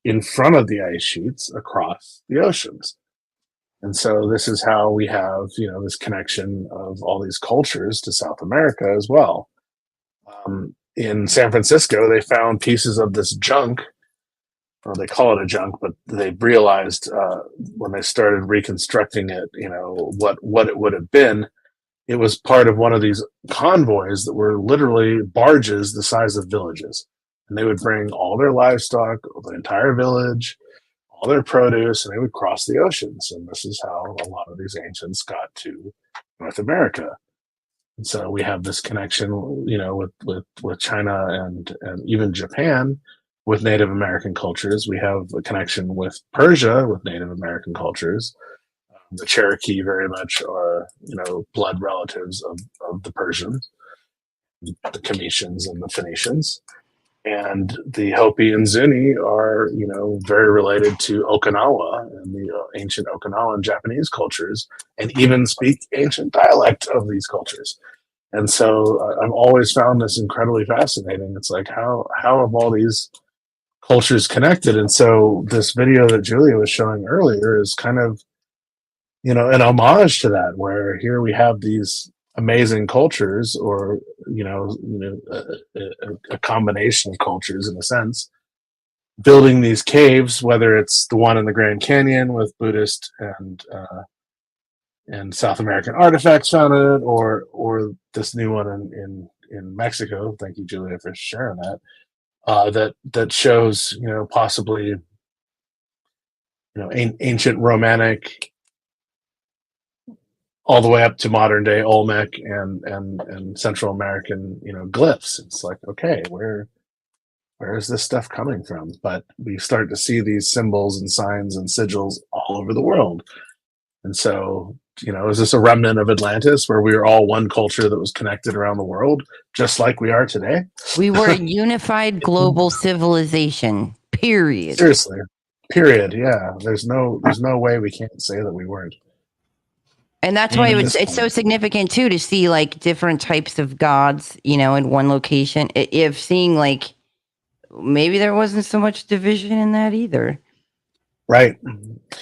in front of the ice sheets across the oceans. And so this is how we have, this connection of all these cultures to South America as well. In San Francisco, they found pieces of this junk, or they call it a junk, but they realized when they started reconstructing it, what it would have been. It was part of one of these convoys that were literally barges the size of villages. And they would bring all their livestock, the entire village, all their produce, and they would cross the oceans. And this is how a lot of these ancients got to North America. And so we have this connection, with China and even Japan with Native American cultures. We have a connection with Persia with Native American cultures. The Cherokee very much are, blood relatives of the Persians, the Cometians and the Phoenicians. And the Hopi and Zuni are, very related to Okinawa and the ancient Okinawan Japanese cultures, and even speak ancient dialect of these cultures. And so I've always found this incredibly fascinating. It's like how have all these cultures connected? And so this video that Julia was showing earlier is kind of, an homage to that, where here we have these amazing cultures, or a combination of cultures in a sense, building these caves, whether it's the one in the Grand Canyon with Buddhist and South American artifacts found in it, or this new one in Mexico. Thank you, Julia, for sharing that. That shows, possibly, ancient Romanic, all the way up to modern day Olmec and Central American, glyphs. It's like, okay, where is this stuff coming from? But we start to see these symbols and signs and sigils all over the world. And so, is this a remnant of Atlantis, where we were all one culture that was connected around the world, just like we are today? We were a unified global civilization, period. Seriously, period. Yeah, there's no way we can't say that we weren't. And that's why it's so significant too to see like different types of gods, in one location. If seeing like maybe there wasn't so much division in that either. Right.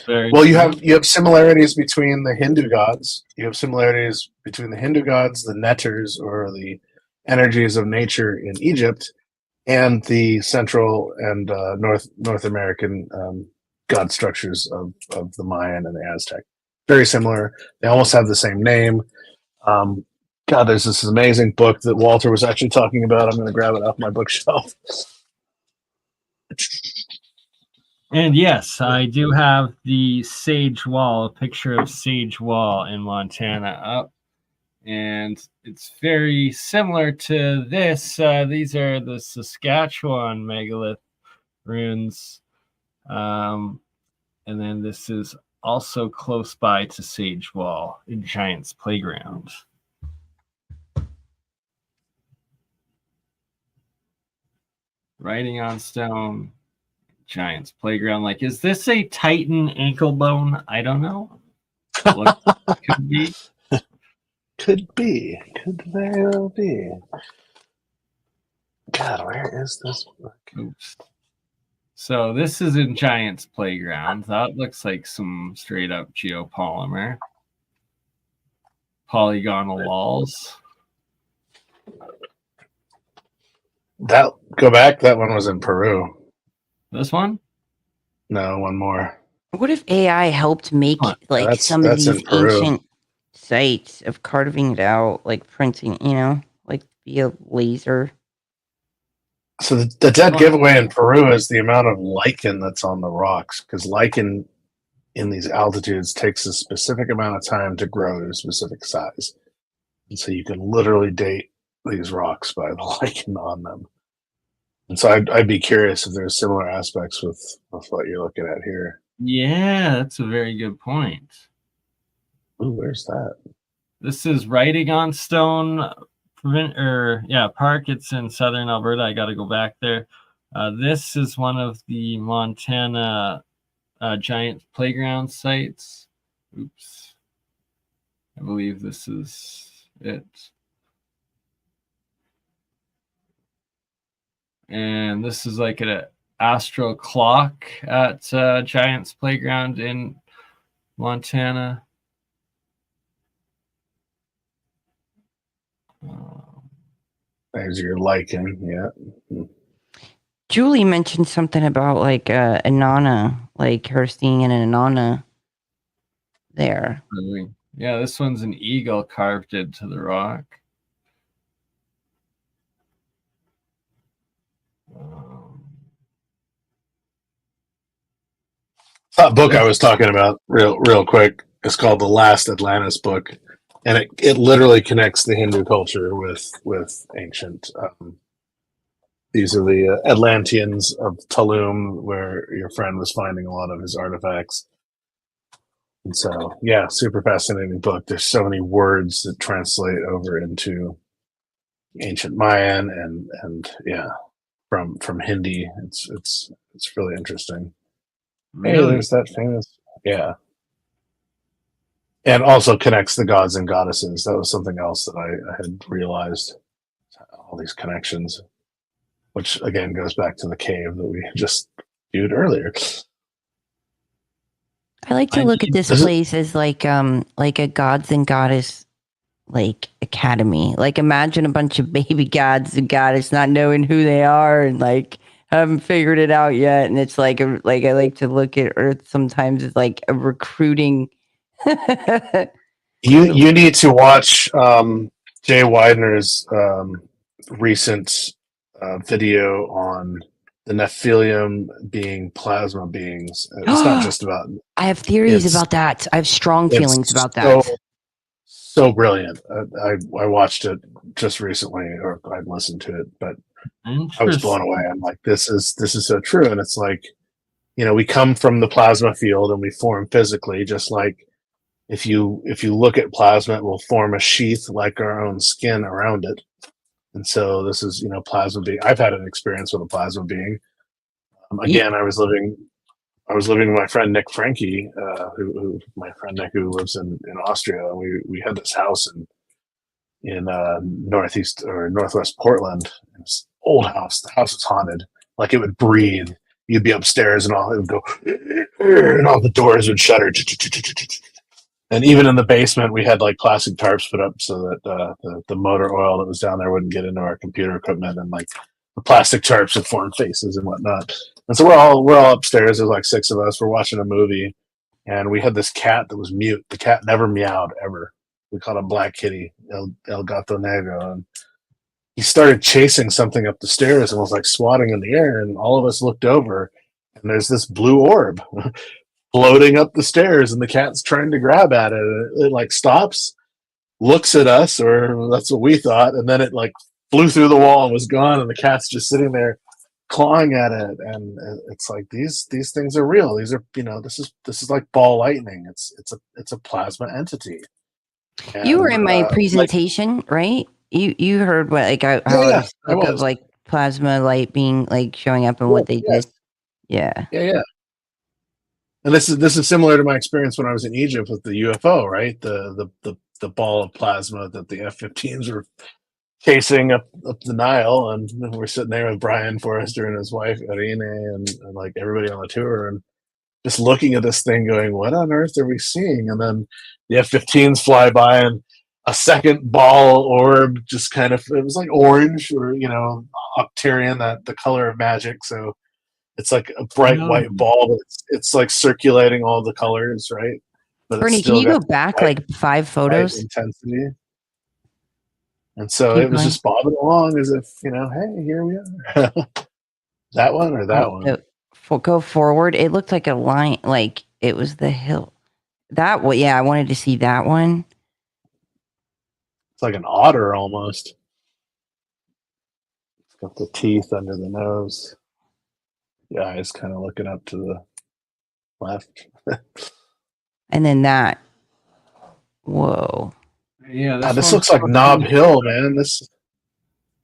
Well, you have similarities between the Hindu gods. You have similarities between the Hindu gods, the Netters, or the energies of nature in Egypt, and the Central and North American god structures of the Mayan and the Aztec. Very similar. They almost have the same name. God, there's this amazing book that Walter was actually talking about. I'm going to grab it off my bookshelf. And yes, I do have the Sage Wall, a picture of Sage Wall in Montana up. And it's very similar to this. These are the Saskatchewan megalith runes. And then this is also close by to Sage Wall in Giant's Playground. Writing on stone. Giant's Playground. Like, is this a Titan ankle bone? I don't know. Could be. Could be. Could very well be. God, where is this book? Oops. So this is in Giant's Playground. That looks like some straight up geopolymer. Polygonal walls. Go back. That one was in Peru. This one? No, one more. What if AI helped make some of these ancient sites of carving it out, like printing, like via laser? So the dead giveaway in Peru is the amount of lichen that's on the rocks, because lichen in these altitudes takes a specific amount of time to grow to a specific size. And so you can literally date these rocks by the lichen on them. And so I'd be curious if there's similar aspects with what you're looking at here. Yeah, that's a very good point. Ooh, where's that? This is Writing on Stone Park. It's in southern Alberta. I got to go back there. This is one of the Montana Giant Playground sites. Oops. I believe this is it. And this is like an astral clock at Giant's Playground in Montana. There's your lichen, yeah. Julie mentioned something about like Inanna, like her seeing an Inanna there. Yeah, this one's an eagle carved into the rock. That book I was talking about real quick is called The Last Atlantis Book, and it literally connects the Hindu culture with ancient. These are the Atlanteans of Tulum, where your friend was finding a lot of his artifacts. And so, yeah, super fascinating book. There's so many words that translate over into ancient Mayan, and yeah. from Hindi. It's really interesting. Hey, Really? there's that famous, yeah, and also connects the gods and goddesses. That was something else that I had realized, all these connections, which again goes back to the cave that we just viewed earlier. I like to I look at mean, this place as like a gods and goddess like academy. Like imagine a bunch of baby gods and goddess not knowing who they are and like haven't figured it out yet. And it's like like I like to look at Earth sometimes as like a recruiting. You need to watch Jay Widener's recent video on the Nephilim being plasma beings. It's not just about. I have theories about that. I have strong feelings about that. So brilliant. I watched it just recently, or I listened to it, but I was blown away. I'm like, this is so true. And it's like, we come from the plasma field and we form physically, just like if you look at plasma, it will form a sheath like our own skin around it. And so this is, plasma being. I've had an experience with a plasma being. Again, I was living with my friend Nick Frankie, who my friend Nick, who lives in Austria. We had this house in northeast or northwest Portland. It's an old house. The house is haunted. Like it would breathe. You'd be upstairs and all it would go, and all the doors would shudder. And even in the basement, we had like plastic tarps put up so that the motor oil that was down there wouldn't get into our computer equipment, and like the plastic tarps would form faces and whatnot. And so we're all upstairs. There's like 6 of us. We're watching a movie, and we had this cat that was mute. The cat never meowed ever. We called him Black Kitty, El Gato Negro. And he started chasing something up the stairs and was like swatting in the air. And all of us looked over, and there's this blue orb floating up the stairs, and the cat's trying to grab at it. It like stops, looks at us, or that's what we thought, and then it like flew through the wall and was gone. And the cat's just sitting there clawing at it, and it's like these things are real. These are this is like ball lightning. It's a plasma entity. And, you were in my presentation, right? You heard what like I spoke of like plasma light being like showing up and what they did. Yeah. And this is similar to my experience when I was in Egypt with the UFO, right? The ball of plasma that the F-15s were chasing up the Nile, and we're sitting there with Brian Forrester and his wife Irene and like everybody on the tour, and just looking at this thing going, what on earth are we seeing? And then the F-15s fly by, and a second ball orb just kind of, it was like orange or octarian, that the color of magic. So it's like a bright white ball, but it's like circulating all the colors, right? But Bernie, can you go back like 5 photos? Intensity. And so it was just bobbing along as if, hey, here we are. That one or that one? Go forward. It looked like a line, like it was the hill. That one, yeah, I wanted to see that one. It's like an otter almost. It's got the teeth under the nose. The eyes kind of looking up to the left. And then that. Whoa. Yeah, this looks like Nob Hill, man.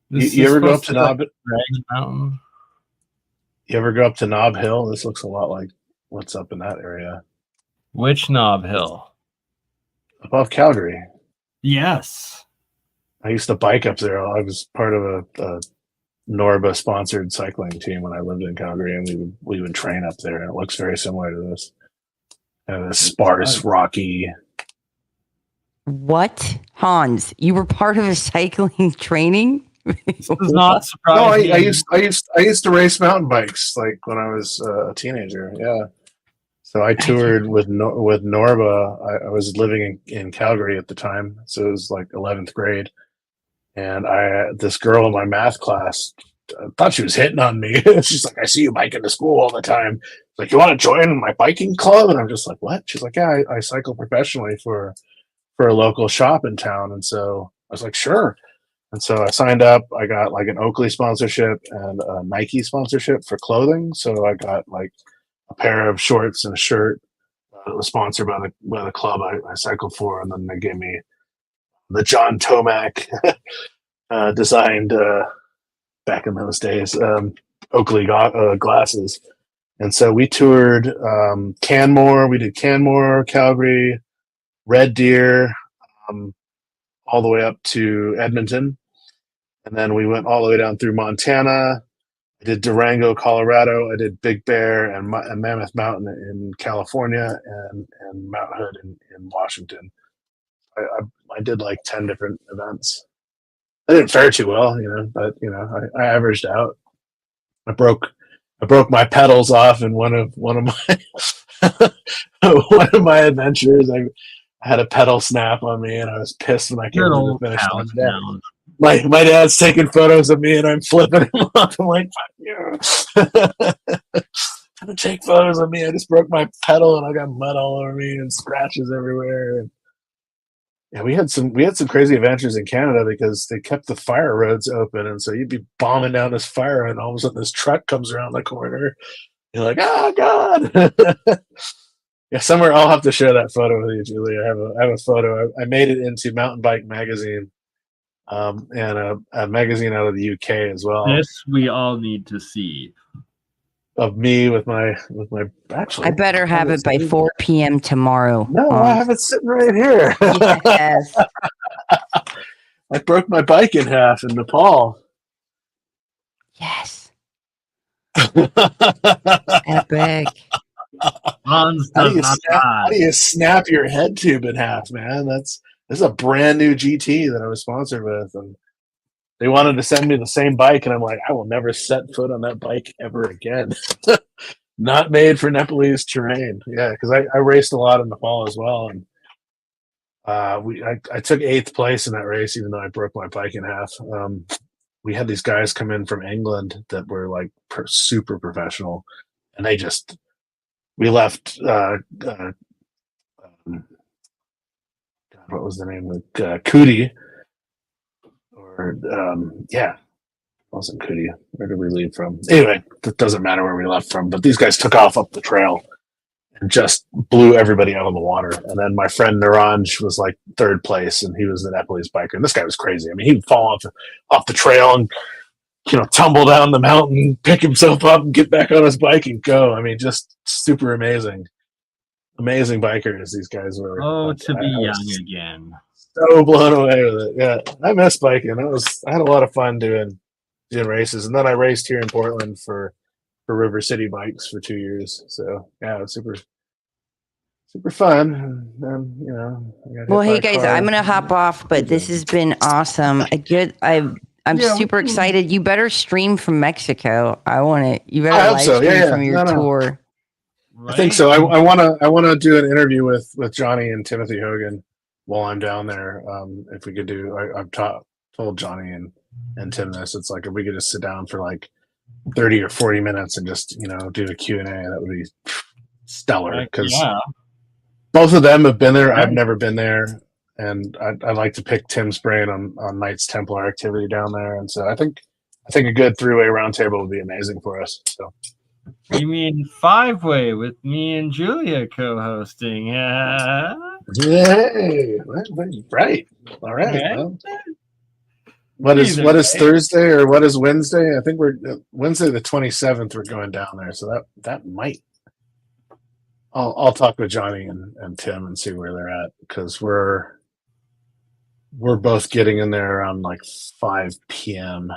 You ever go up to Nob Mountain? You ever go up to Nob Hill? This looks a lot like what's up in that area. Which Nob Hill? Above Calgary. Yes. I used to bike up there. I was part of a Norba sponsored cycling team when I lived in Calgary, and we would train up there, and it looks very similar to this. And a sparse, rocky. What? Hans, you were part of a cycling training? This does not surprise me. I used to race mountain bikes like when I was a teenager. Yeah. So I toured with Norba. I was living in Calgary at the time, so it was like 11th grade. And this girl in my math class, I thought she was hitting on me. She's like, I see you biking to school all the time. Like, you want to join my biking club? And I'm just like, what? She's like, yeah, I cycle professionally for a local shop in town. And so I was like, sure. And so I signed up. I got like an Oakley sponsorship and a Nike sponsorship for clothing. So I got like a pair of shorts and a shirt that was sponsored by the club I cycled for. And then they gave me the John Tomac designed back in those days, Oakley glasses. And so we toured Canmore. We did Canmore, Calgary, Red Deer, all the way up to Edmonton. And then we went all the way down through Montana. I did Durango, Colorado. I did Big Bear and Mammoth Mountain in California and Mount Hood in Washington. I did like 10 different events. I didn't fare too well, but I averaged out. I broke my pedals off in one of my one of my adventures. I had a pedal snap on me, and I was pissed when I came to the finish line. My dad's taking photos of me, and I'm flipping him off. I'm like, fuck you. Don't take photos of me. I just broke my pedal, and I got mud all over me and scratches everywhere. And yeah, we had some crazy adventures in Canada because they kept the fire roads open, and so you'd be bombing down this fire, and all of a sudden this truck comes around the corner. You're like, oh God. Yeah, somewhere I'll have to share that photo with you, Julie. I have a photo. I made it into Mountain Bike Magazine. And a magazine out of the UK as well. This we all need to see. Of me with my actually. I better have it by 4 p.m. tomorrow. No, I have it sitting right here. Yes. I broke my bike in half in Nepal. Yes. Epic. How do you snap your head tube in half, man? This is a brand new GT that I was sponsored with, and they wanted to send me the same bike, and I'm like, I will never set foot on that bike ever again. Not made for Nepalese terrain. Yeah, because I raced a lot in Nepal as well, and I took 8th place in that race, even though I broke my bike in half. We had these guys come in from England that were like super professional, and we left. What was the name of Cootie? Or it wasn't Cootie. Where did we leave from? Anyway, it doesn't matter where we left from. But these guys took off up the trail and just blew everybody out of the water. And then my friend Naranj was like 3rd place, and he was the Nepalese biker. And this guy was crazy. I mean, he'd fall off the trail and tumble down the mountain, pick himself up, and get back on his bike and go. I mean, just super amazing. Amazing bikers these guys were. Oh, to be young again. So blown away with it. Yeah, I miss biking. I had a lot of fun doing races, and then I raced here in Portland for River City Bikes for 2 years. So yeah, it was super fun. And then well, hey guys, I'm gonna hop off, but this has been awesome. I'm super excited. You better stream from Mexico. You better live stream from your tour. Right. I think so. I want to do an interview with Johnny and Timothy Hogan while I'm down there. If we could do, I've told Johnny and Tim this. It's like if we could just sit down for like 30 or 40 minutes and just do a Q&A, that would be stellar. Because both of them have been there. I've never been there, and I'd like to pick Tim's brain on Knights Templar activity down there. And so I think a good 3-way roundtable would be amazing for us. So. You mean 5-way with me and Julia co-hosting? Yeah. Yay! Right. All right. Well, what is Thursday or what is Wednesday? I think we're Wednesday the 27th. We're going down there, so that might. I'll talk with Johnny and Tim and see where they're at, because we're both getting in there around like 5 p.m.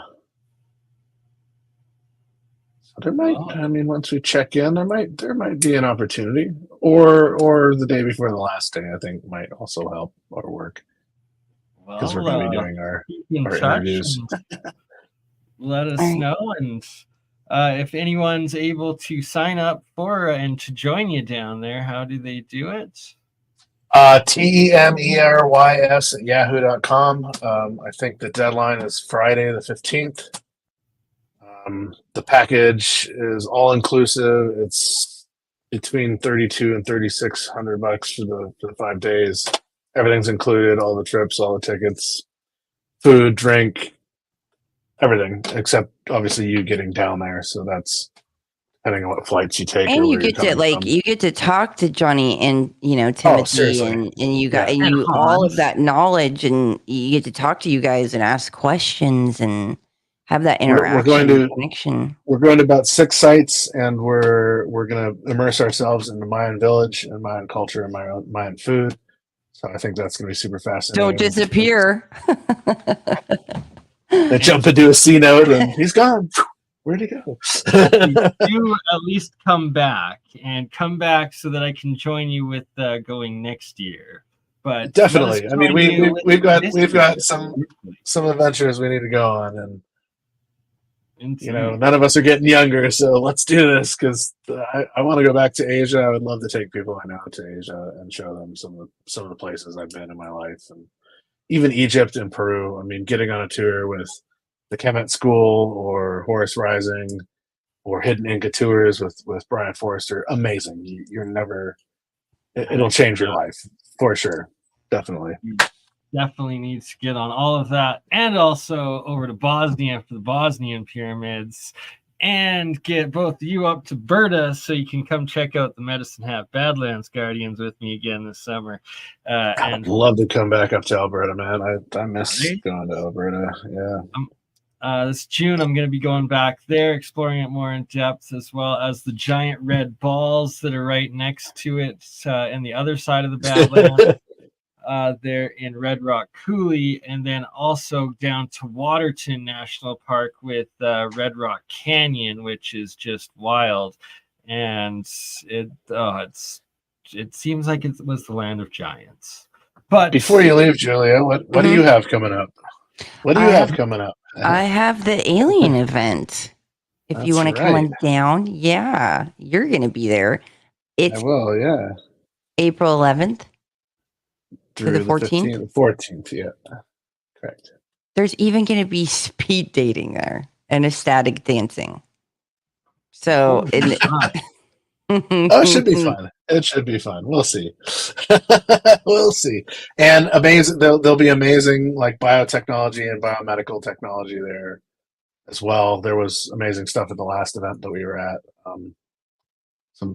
There might, once we check in, there might be an opportunity, or the day before the last day, I think might also help our work, because we're going to be doing our interviews. Let us know, and if anyone's able to sign up for and to join you down there, how do they do it? TEMERYS@yahoo.com. I think the deadline is Friday the 15th. The package is all inclusive. It's between $3,200 and $3,600 for the 5 days. Everything's included, all the trips, all the tickets, food, drink, everything, except obviously you getting down there. So that's depending on what flights you take. And you get to talk to Johnny and Timothy and you got and you all of that knowledge, and you get to talk to you guys and ask questions, and have that We're interaction, going to connection. we're going to about 6 sites, and we're going to immerse ourselves in the Mayan village and Mayan culture and Mayan food. So I think that's going to be super fascinating. Don't disappear. They jump into a C note and he's gone. Where'd he go? You at least come back so that I can join you with going next year. But Definitely. I mean, we've got some adventures we need to go on, and none of us are getting younger, so let's do this, because I want to go back to Asia. I would love to take people I know to Asia and show them some of the places I've been in my life, and even Egypt and Peru. I mean, getting on a tour with the Kemet School or Horus Rising or Hidden Inca Tours with Brian Forrester, amazing. You're never, it'll change your life for sure. Definitely. Definitely needs to get on all of that, and also over to Bosnia for the Bosnian pyramids, and get both of you up to Berta so you can come check out the Medicine Hat Badlands Guardians with me again this summer. I'd love to come back up to Alberta, man. I miss going to Alberta. Yeah. This June, I'm going to be going back there, exploring it more in depth, as well as the giant red balls that are right next to it in the other side of the Badlands. There in Red Rock Coulee, and then also down to Waterton National Park with Red Rock Canyon, which is just wild. And it seems like it was the land of giants. But before you leave, Julia, what do you have coming up? What do you have coming up? I have the alien event. If you want to come on down, yeah, you're going to be there. It's I will, yeah. April 11th. Through the 14th? 14th, yeah. Correct. There's even going to be speed dating there and ecstatic dancing. So it should be fun. It should be fun. We'll see. We'll see. And amazing. There'll be amazing like biotechnology and biomedical technology there as well. There was amazing stuff at the last event that we were at.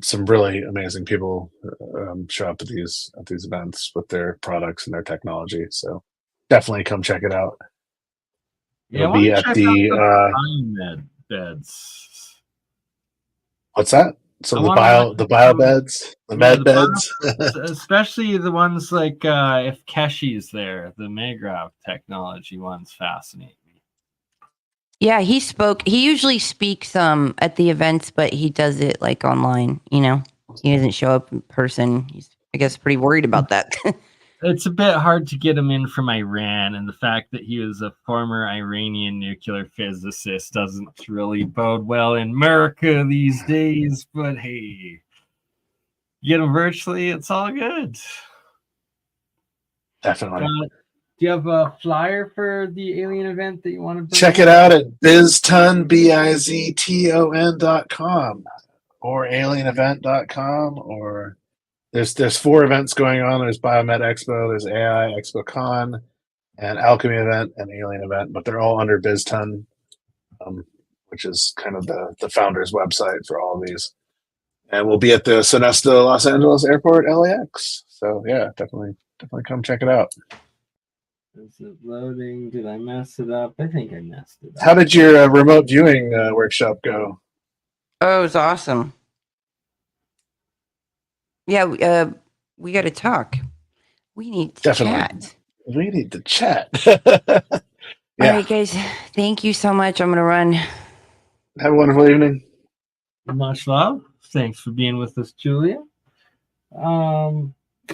Some really amazing people show up at these events with their products and their technology. So definitely come check it out. Yeah, It'll be at the beds. What's that? So the bio beds, the med beds, especially the ones like if Keshi's there, the Magrav technology ones fascinate me. Yeah, he usually speaks at the events, but he does it like online, He doesn't show up in person. He's, I guess, pretty worried about that. It's a bit hard to get him in from Iran, and the fact that he was a former Iranian nuclear physicist doesn't really bode well in America these days, but hey, get him virtually, it's all good. Definitely. Do you have a flyer for the alien event that you want to bring? Check it out at bizton, bizton.com or alienevent.com, or there's 4 events going on. There's Biomed Expo, there's AI Expo Con, and Alchemy event and Alien event, but they're all under BizTon, which is kind of the founder's website for all of these. And we'll be at the Sonesta Los Angeles Airport LAX. So yeah, definitely come check it out. Is it loading? Did I mess it up? I think I messed it up. How did your remote viewing workshop go? Oh, it was awesome. Yeah, we got to talk. We need to chat. We need to chat. Yeah. All right, guys. Thank you so much. I'm going to run. Have a wonderful evening. Much love. Thanks for being with us, Julia.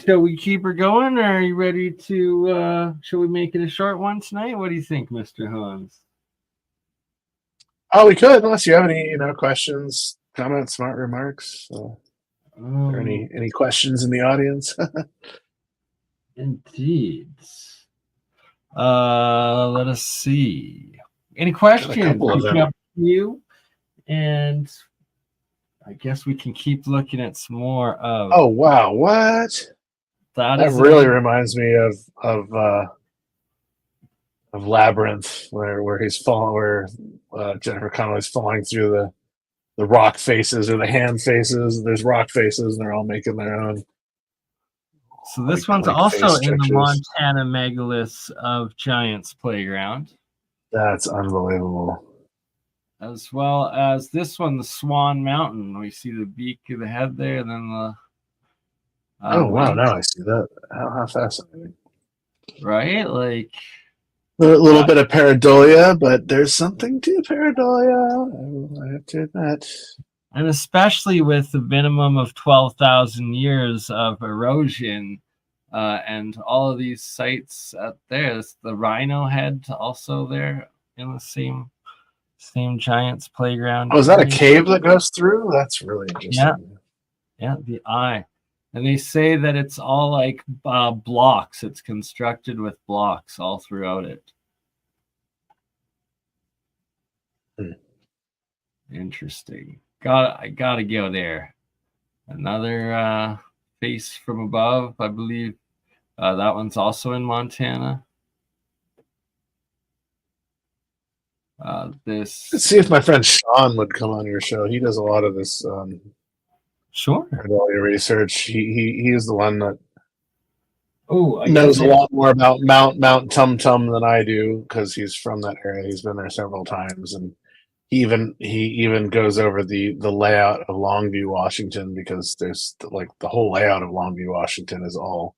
Shall we keep her going, or are you ready to, shall we make it a short one tonight? What do you think, Mr. Hans? Oh, we could, unless you have any, questions, comments, smart remarks. Are there any questions in the audience? Indeed. Let us see. Any questions? Up to you, and I guess we can keep looking at some more of. Oh wow! What? That really reminds me of Labyrinth, where he's falling, where Jennifer Connelly's falling through the rock faces or the hand faces. There's rock faces, and they're all making their own. So this one's also in the Montana Megaliths of Giants Playground. That's unbelievable. as well as this one, the Swan Mountain. We see the beak of the head there, and then the Oh wow! wings, Now I see that. How fascinating! right? Like A little bit of pareidolia, but there's something to pareidolia. I have to admit. and especially with the minimum of 12,000 years of erosion, and all of these sites out there. It's the rhino head also there in the same giant's playground. Oh, is that a area. cave that goes through? That's really interesting. Yeah, the eye. And they say that it's all like blocks. It's constructed with blocks all throughout it. Hmm. Interesting. I gotta go there. Another face from above, I believe. That one's also in Montana. Let's see if my friend Sean would come on your show. He does a lot of this Sure. pareidolia research. He is the one that Oh, knows a lot more about Mount Tum Tum than I do because he's from that area. He's been there several times, and he even goes over the layout of Longview, Washington, because there's like the whole layout of Longview, Washington is all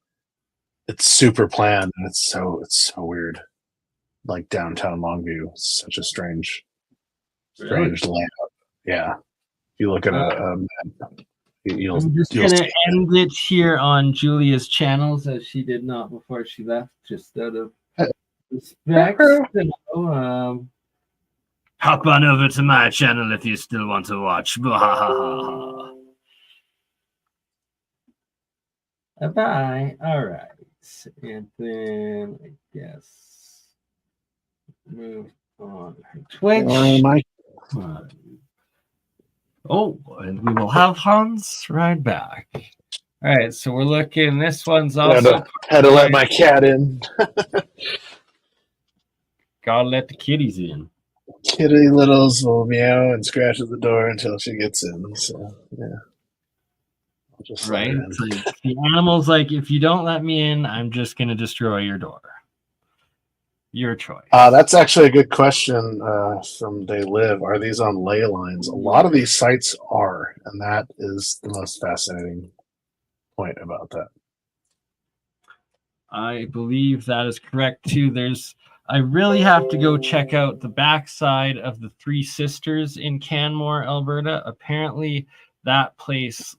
it's super planned, and it's so weird. Like downtown Longview, it's such a strange layout. Yeah, if you look at a map, I'm just gonna end it here on Julia's channels, as she did not before she left, just out of respect. Hop on over to my channel if you still want to watch. Bye. Bye. All right, and then I guess move on. Twitch. Oh, and we will have Hans right back. All right, so we're looking. This one's also had to let my cat in. Gotta let the kitties in. Kitty Littles will meow and scratch at the door until she gets in. So yeah, I'll just right. Like, the animal's like, if you don't let me in, I'm just gonna destroy your door. Your choice. That's actually a good question from They Live. Are these on ley lines? A lot of these sites are, and that is the most fascinating point about that. I believe that is correct too. I really have to go check out the backside of the Three Sisters in Canmore, Alberta. Apparently, that place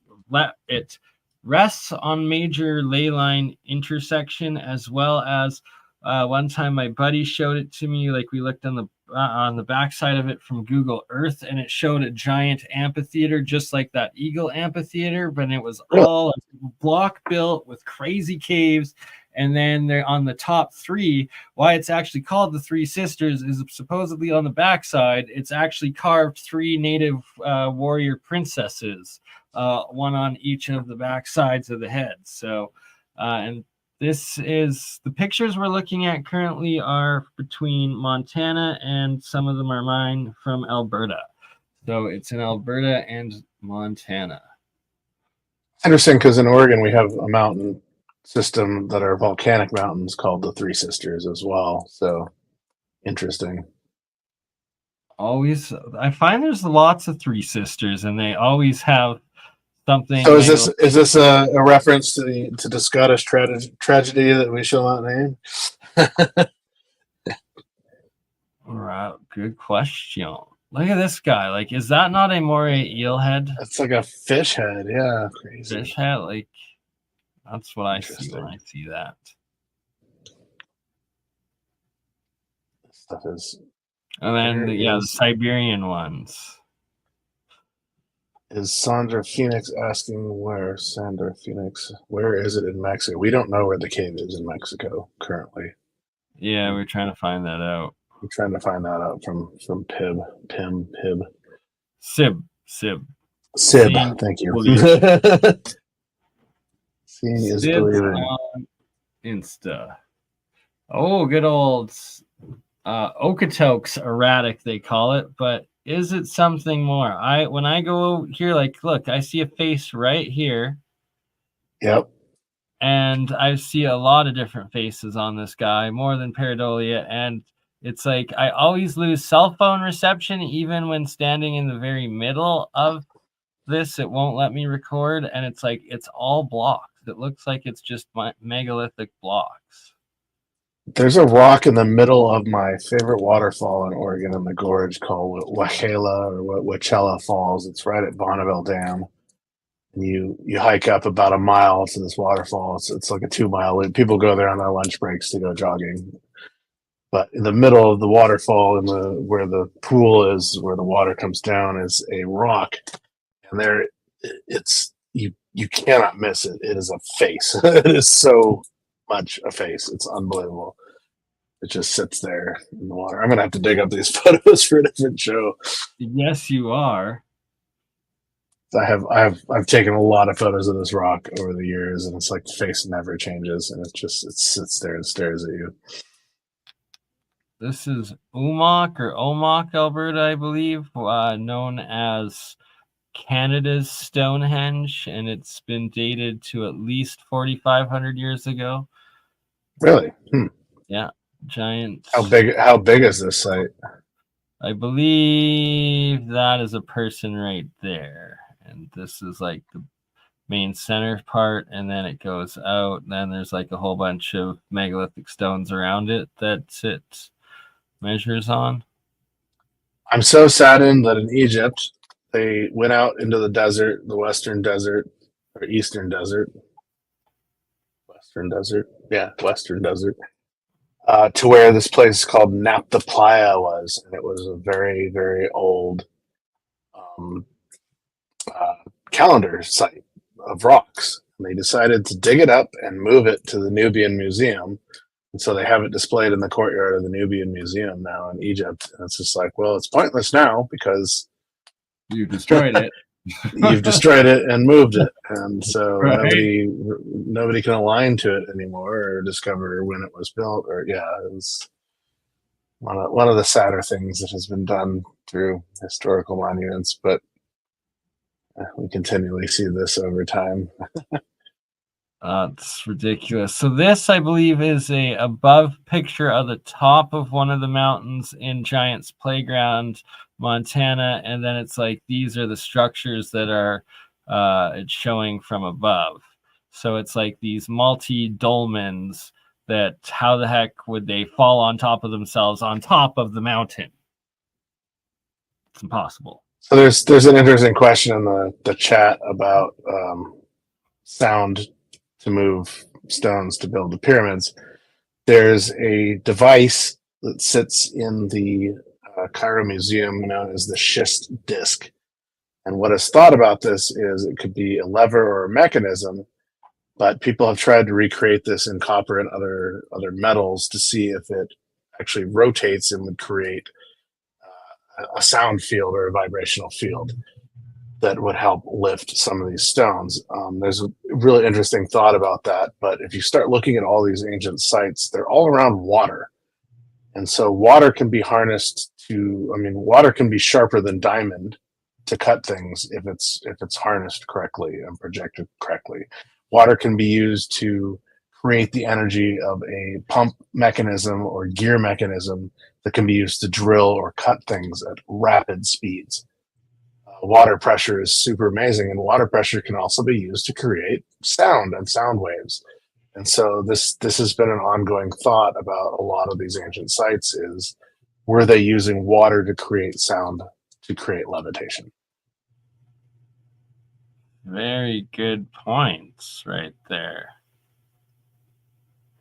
it rests on major ley line intersection, as well as one time my buddy showed it to me. Like, we looked on the backside of it from Google Earth, and it showed a giant amphitheater, just like that Eagle Amphitheater, but it was all block built with crazy caves. And then they're on the top three. Why it's actually called the Three Sisters is supposedly on the backside. It's actually carved three native warrior princesses, one on each of the back sides of the head. So, and this is the pictures we're looking at currently are between Montana, and some of them are mine from Alberta. So it's in Alberta and Montana. Interesting, because in Oregon we have a mountain system that are volcanic mountains called the Three Sisters as well. So interesting. Always, I find there's lots of Three Sisters, and they always have something. So is this a reference to the Scottish tragedy that we shall not name? All right, good question. Look at this guy. Like, is that not a moray eel head? It's like a fish head. Yeah, crazy. Fish head, like. That's what I see when I see that. This stuff is. And then, the Siberian ones. Is Sandra Phoenix asking where Sandra Phoenix? Where is it in Mexico? We don't know where the cave is in Mexico currently. Yeah, we're trying to find that out. I'm trying to find that out from Pib. Sib. Thank you. Seeing is believing. On Insta. Oh, good old Okotoks erratic, they call it. But is it something more? When I go here, like, look, I see a face right here. Yep. And I see a lot of different faces on this guy, more than pareidolia. And It's like I always lose cell phone reception, even when standing in the very middle of this. It won't let me record, and it's like it's all blocked. It looks like it's just megalithic blocks. There's a rock in the middle of my favorite waterfall in Oregon in the gorge called Wachela or Wachella Falls. It's right at Bonneville Dam. And you hike up about a mile to this waterfall. It's like a 2 mile loop. People go there on their lunch breaks to go jogging. But in the middle of the waterfall, where the pool is, where the water comes down, is a rock, and there it's you cannot miss it. It is a face. It is so much a face. It's unbelievable. It just sits there in the water. I'm gonna have to dig up these photos for a different show. Yes, you are. I've taken a lot of photos of this rock over the years, and it's like the face never changes, and it sits there and stares at you. This is Omagh, Alberta, I believe, known as Canada's Stonehenge, and it's been dated to at least 4,500 years ago. Really? Yeah, giant. How big is this site? I believe that is a person right there, and this is like the main center part, and then it goes out, and then there's like a whole bunch of megalithic stones around it that it measures on. I'm so saddened that in Egypt they went out into the desert, the Western Desert or Eastern Desert, Western Desert, to where this place called Naphtha Playa was, and it was a very, very old calendar site of rocks. And they decided to dig it up and move it to the Nubian Museum. And so they have it displayed in the courtyard of the Nubian Museum now in Egypt. And it's just like, well, it's pointless now because you destroyed it. You've destroyed it and moved it. And so right. nobody can align to it anymore or discover when it was built. Or it was one of the sadder things that has been done through historical monuments. But we continually see this over time. It's ridiculous. So this, I believe, is a above picture of the top of one of the mountains in Giants Playground, Montana, and then it's like these are the structures that are it's showing from above. So it's like these multi-dolmens that how the heck would they fall on top of themselves on top of the mountain? It's impossible. So there's an interesting question in the chat about sound to move stones to build the pyramids. There's a device that sits in the Cairo Museum known as the schist disc. And what is thought about this is it could be a lever or a mechanism, but people have tried to recreate this in copper and other metals to see if it actually rotates and would create a sound field or a vibrational field that would help lift some of these stones. There's a really interesting thought about that, but if you start looking at all these ancient sites, they're all around water. And so water can be harnessed water can be sharper than diamond to cut things if it's harnessed correctly and projected correctly. Water can be used to create the energy of a pump mechanism or gear mechanism that can be used to drill or cut things at rapid speeds. Water pressure is super amazing, and water pressure can also be used to create sound and sound waves. And so this has been an ongoing thought about a lot of these ancient sites is, were they using water to create sound, to create levitation? Very good points right there.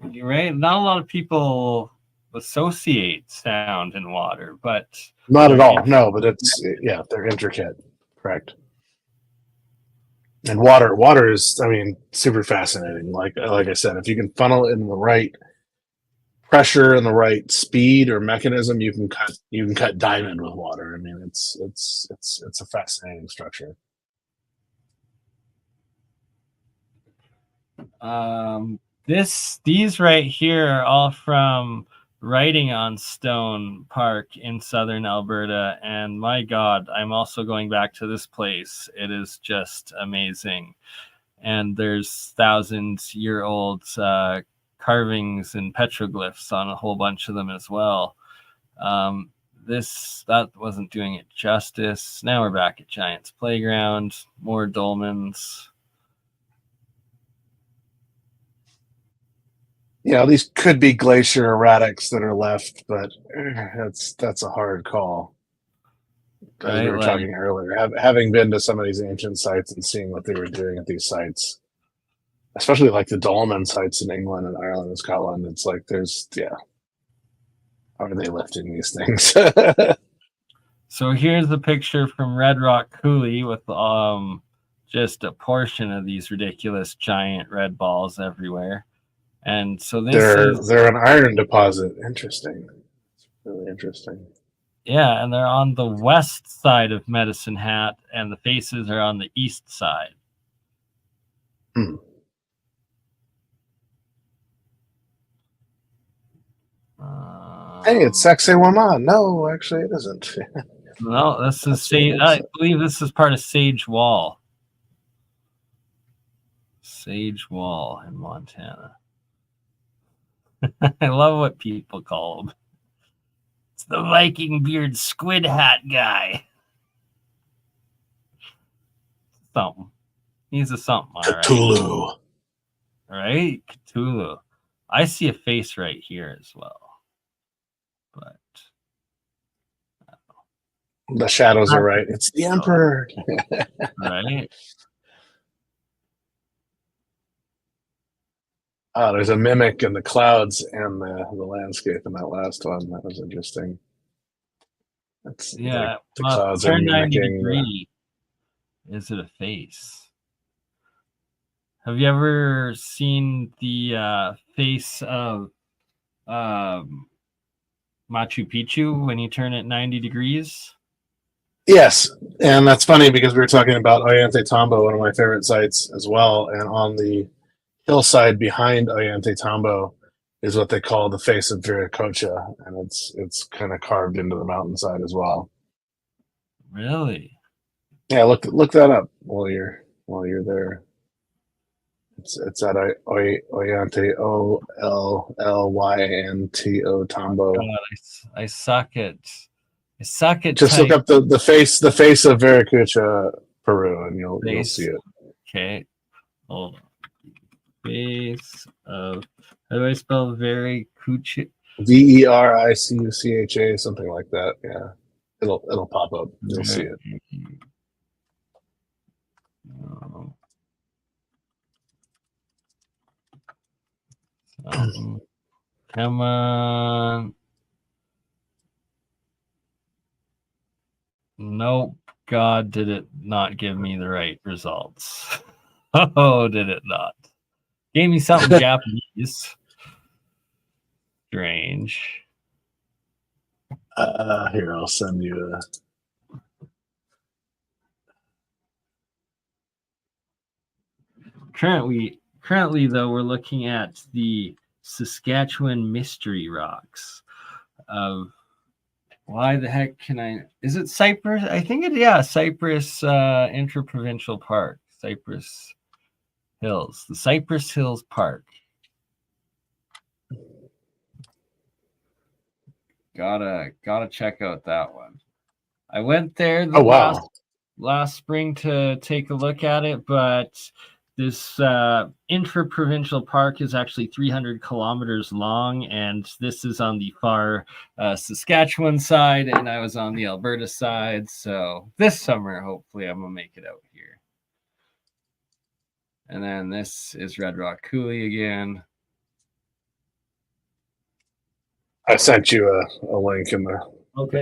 You're right. Not a lot of people associate sound and water, but not at all. No, but they're intricate. Correct. And water is, super fascinating. Like I said, if you can funnel it in the right pressure and the right speed or mechanism, you can cut diamond with water. It's a fascinating structure. These right here are all from Writing on Stone Park in southern Alberta, and my God, I'm also going back to this place. It is just amazing, and there's thousands-year-old carvings and petroglyphs on a whole bunch of them as well. That wasn't doing it justice. Now we're back at Giant's Playground. More dolmens. Yeah, these could be glacier erratics that are left, but that's a hard call. As Right, we were talking earlier, having been to some of these ancient sites and seeing what they were doing at these sites, especially like the dolmen sites in England and Ireland and Scotland, it's like how are they lifting these things? So here's the picture from Red Rock Coulee with just a portion of these ridiculous giant red balls everywhere. And so they're an iron deposit. Interesting. It's really interesting. Yeah, and they're on the west side of Medicine Hat, and the faces are on the east side. Hmm. Hey, it's Sacsayhuaman. No, actually, it isn't. No, this is I believe this is part of Sage Wall. Sage Wall in Montana. I love what people call him. It's the Viking beard squid hat guy. Something. He's a something. Cthulhu. Right? Cthulhu. I see a face right here as well. But the shadows are right. It's the Emperor. Right? Oh, there's a mimic in the clouds and the landscape in that last one. That was interesting. That's yeah. the clouds are turn 90 mimicking. degree. Is it a face? Have you ever seen the face of Machu Picchu when you turn it 90 degrees? Yes, and that's funny because we were talking about Ollantaytambo, one of my favorite sites as well, and on the hillside behind Ollantaytambo is what they call the face of Viracocha, and it's kind of carved into the mountainside as well. Really? Yeah, look that up while you're there. It's at Ollantay Ollyanto Tambo. God, I suck at Just look up the face of Viracocha, Peru, and you'll see it. Okay, hold on. Face of, how do I spell Viracocha? Vericucha, something like that. Yeah, it'll pop up. You'll see it. Come on. Nope. God, did it not give me the right results? Oh, did it not? Gave me something Japanese. Strange. Here, I'll send you a. Currently, though, we're looking at the Saskatchewan Mystery Rocks. Why the heck can I? Is it Cypress? I think Cypress Interprovincial Park, Cypress Hills, the Cypress Hills Park. Gotta check out that one. I went there last spring to take a look at it, but this interprovincial park is actually 300 kilometers long, and this is on the far Saskatchewan side, and I was on the Alberta side. So this summer, hopefully, I'm gonna make it out here. And then this is Red Rock Coulee again. I sent you a link in the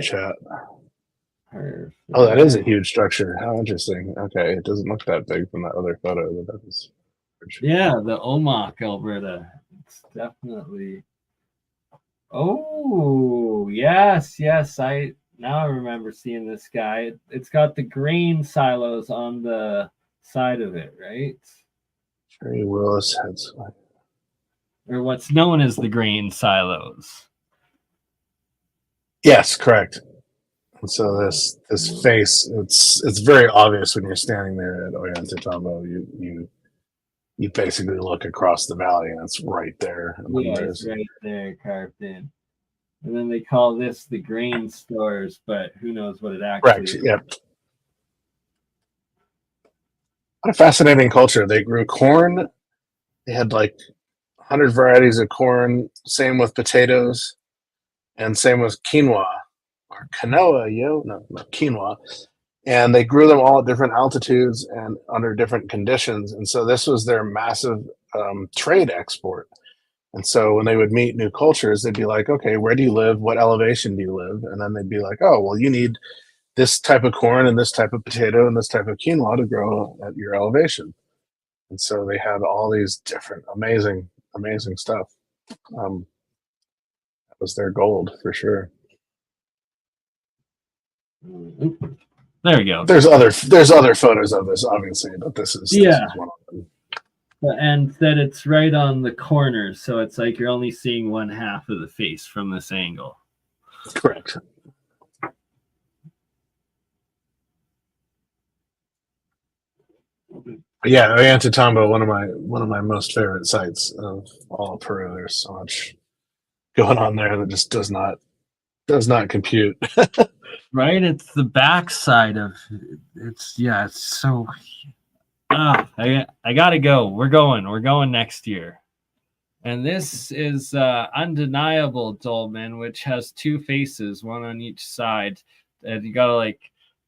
chat. Perfect. Oh, that is a huge structure. How interesting. Okay, it doesn't look that big from that other photo. But that is yeah, the Omak, Alberta. It's definitely. Oh, yes. I remember seeing this guy. It's got the grain silos on the side of it, right? Cherry Willis heads. Or what's known as the grain silos. Yes, correct. And so this face, it's very obvious when you're standing there at Ollantaytambo. You basically look across the valley and it's right there. Yeah, it's right there carved in. And then they call this the grain stores, but who knows what it actually Correct. is. Yeah. What a fascinating culture. They grew corn. They had like 100 varieties of corn. Same with potatoes, and same with quinoa or quinoa. No, quinoa. And they grew them all at different altitudes and under different conditions. And so this was their massive trade export. And so when they would meet new cultures, they'd be like, okay, where do you live? What elevation do you live? And then they'd be like, oh, well, you need this type of corn and this type of potato and this type of quinoa to grow at your elevation. And so they had all these different amazing stuff. That was their gold for sure. There we go. There's other photos of this, obviously, but this is one of them. And that it's right on the corners, so it's like you're only seeing one half of the face from this angle. Correct. Yeah, Ollantaytambo, one of my most favorite sites of all of Peru. There's so much going on there that just does not compute. Right, it's the backside of it's. Yeah, it's so. I gotta go. We're going next year. And this is Undeniable Dolmen, which has two faces, one on each side. And you gotta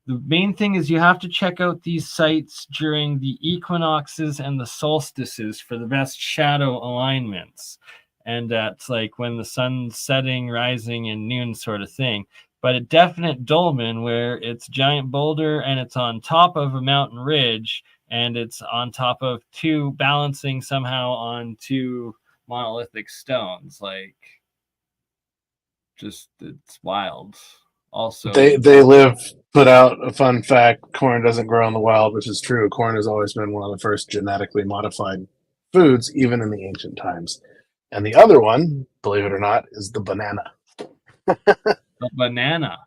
the main thing is you have to check out these sites during the equinoxes and the solstices for the best shadow alignments. And that's like when the sun's setting, rising, and noon sort of thing. But a definite dolmen where it's a giant boulder and it's on top of a mountain ridge and it's on top of two, balancing somehow on two monolithic stones. Just it's wild. Also, they put out a fun fact: corn doesn't grow in the wild, which is true. Corn has always been one of the first genetically modified foods, even in the ancient times. And the other one, believe it or not, is the banana. The banana.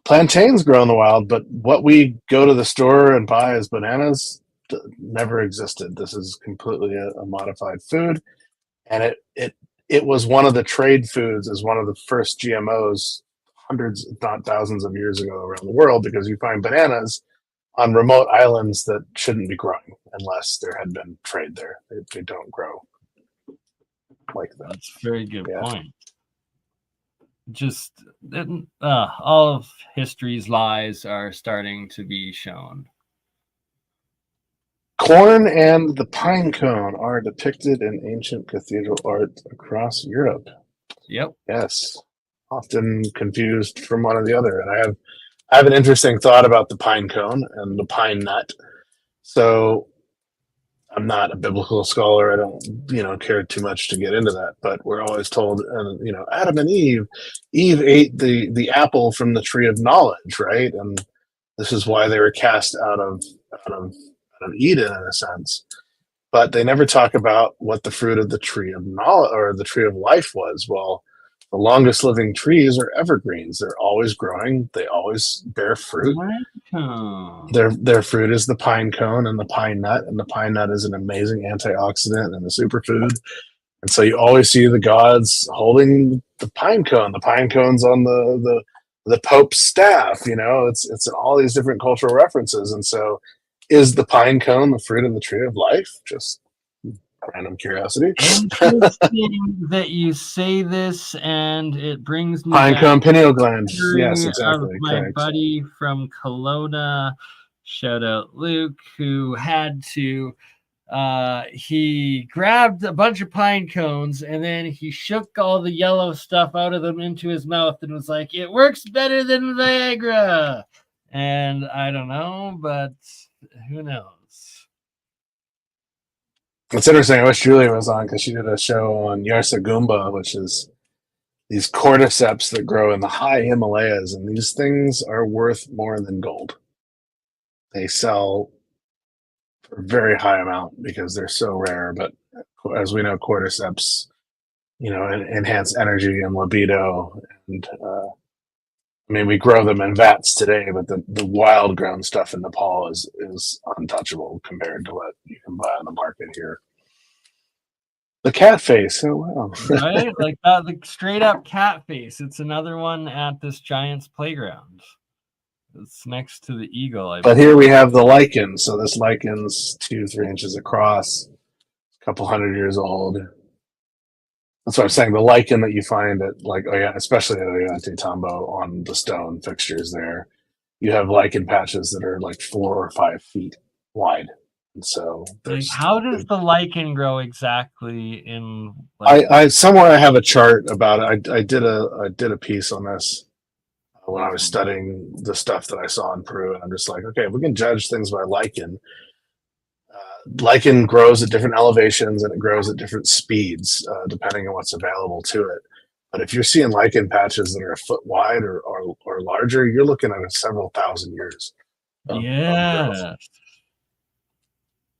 Plantains grow in the wild, but what we go to the store and buy as bananas never existed. This is completely a modified food, and it was one of the trade foods as one of the first GMOs hundreds, if not thousands of years ago around the world, because you find bananas on remote islands that shouldn't be growing unless there had been trade there. They don't grow like that. That's a very good point. Just all of history's lies are starting to be shown. Corn and the pine cone are depicted in ancient cathedral art across Europe. Yep. Yes. Often confused from one or the other. And I have an interesting thought about the pine cone and the pine nut. So I'm not a biblical scholar. I don't, care too much to get into that. But we're always told, Adam and Eve ate the apple from the tree of knowledge, right? And this is why they were cast out of Eden, in a sense. But they never talk about what the fruit of the tree of knowledge or the tree of life was. Well, the longest living trees are evergreens. They're always growing. They always bear fruit. Their fruit is the pine cone and the pine nut, and the pine nut is an amazing antioxidant and a superfood. And so you always see the gods holding the pine cone. The pine cone's on the Pope's staff. It's in all these different cultural references. And so, is the pine cone the fruit of the tree of life? Just random curiosity. Interesting that you say this, and it brings me pine back cone pineal gland. Yes, exactly. My buddy from Kelowna, shout out Luke, who had to. He grabbed a bunch of pine cones and then he shook all the yellow stuff out of them into his mouth and was like, "It works better than Viagra." And I don't know, but who knows? It's interesting. I wish Julia was on because she did a show on Yarsa Gumba, which is these cordyceps that grow in the high Himalayas, and these things are worth more than gold. They sell for a very high amount because they're so rare. But as we know, cordyceps, enhance energy and libido. And we grow them in vats today, but the wild grown stuff in Nepal is untouchable compared to what you can buy on the market here. The cat face. Oh wow. Right? Like that, the straight up cat face. It's another one at this Giants playground. It's next to the eagle. But here we have the lichen. So this lichen's 2-3 inches across, a couple 100 years old. That's what I'm saying. The lichen that you find at especially at Ollantaytambo on the stone fixtures there, you have lichen patches that are like 4 or 5 feet wide. And so there's how does the lichen grow exactly in? I somewhere I have a chart about it. I did a piece on this when I was studying the stuff that I saw in Peru, and I'm just like, okay, if we can judge things by lichen. Lichen grows at different elevations and it grows at different speeds depending on what's available to it. But if you're seeing lichen patches that are a foot wide or larger, you're looking at several thousand years. Yeah.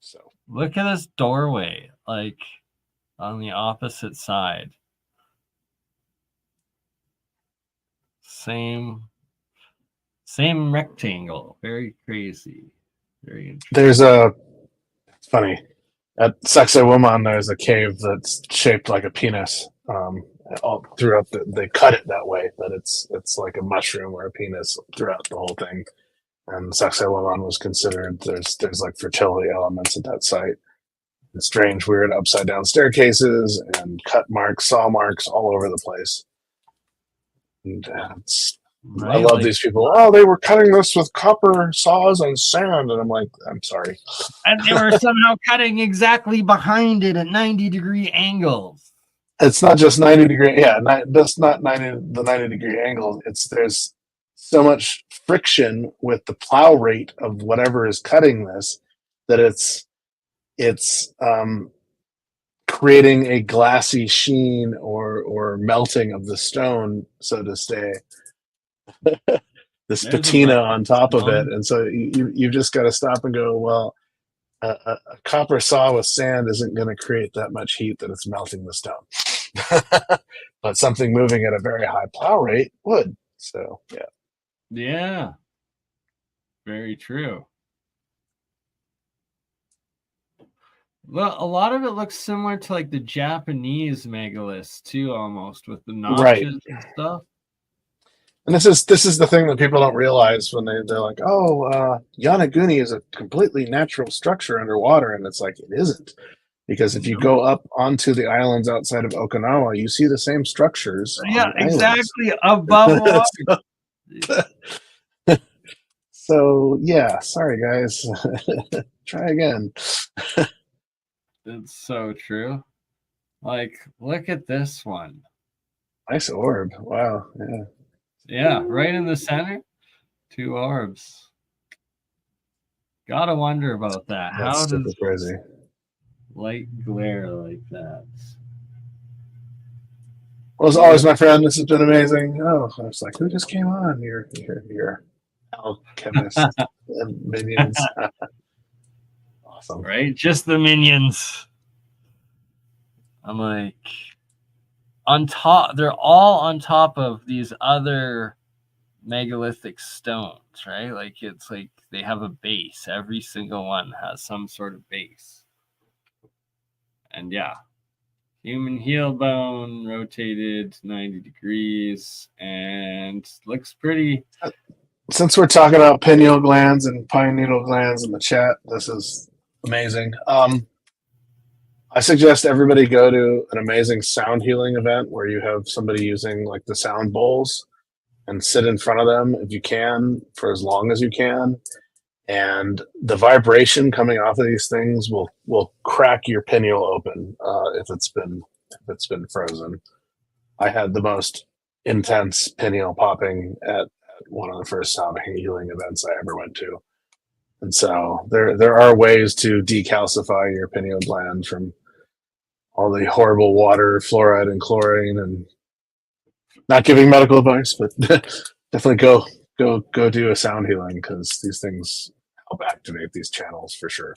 So look at this doorway, like on the opposite side. Same rectangle. Very crazy. Very interesting. It's funny. At Sacsayhuaman, there's a cave that's shaped like a penis. All throughout they cut it that way, that it's like a mushroom or a penis throughout the whole thing. And Sacsayhuaman was considered, there's like fertility elements at that site. And strange, weird upside down staircases and cut marks, saw marks all over the place. And Right, I love these people. Oh, they were cutting this with copper saws and sand. And I'm like, I'm sorry. And they were somehow cutting exactly behind it at 90-degree angles. It's not just 90-degree. Yeah, that's not the 90-degree angle. There's so much friction with the plow rate of whatever is cutting this that it's creating a glassy sheen or melting of the stone, so to say. This patina on top of it, and so you've just got to stop and go, well, a copper saw with sand isn't going to create that much heat that it's melting the stone. But something moving at a very high plow rate would. So yeah, very true. Well, a lot of it looks similar to like the Japanese megaliths too, almost, with the notches and stuff. And this is the thing that people don't realize when they're like, oh, Yonaguni is a completely natural structure underwater, and it's like, it isn't. Because if you go up onto the islands outside of Okinawa, you see the same structures. Yeah, exactly, above water. So yeah, sorry guys. Try again. It's so true. Like, look at this one. Nice orb. Wow. Yeah. Yeah, right in the center. 2 orbs. Gotta wonder about that. That's super crazy. Light glare like that. Well, as always, my friend, this has been amazing. Oh, I was like, who just came on? Your Alchemist and minions. Awesome. Right? Just the minions. I'm like, on top, they're all on top of these other megalithic stones, right? Like, it's like they have a base. Every single one has some sort of base. And yeah, human heel bone rotated 90 degrees and looks pretty. Since we're talking about pineal glands and pine needle glands in the chat, this is amazing. I suggest everybody go to an amazing sound healing event where you have somebody using like the sound bowls and sit in front of them if you can for as long as you can. And the vibration coming off of these things will crack your pineal open if it's been frozen. I had the most intense pineal popping at one of the first sound healing events I ever went to. And so there are ways to decalcify your pineal gland from all the horrible water, fluoride and chlorine, and not giving medical advice, but definitely go do a sound healing because these things help activate these channels for sure.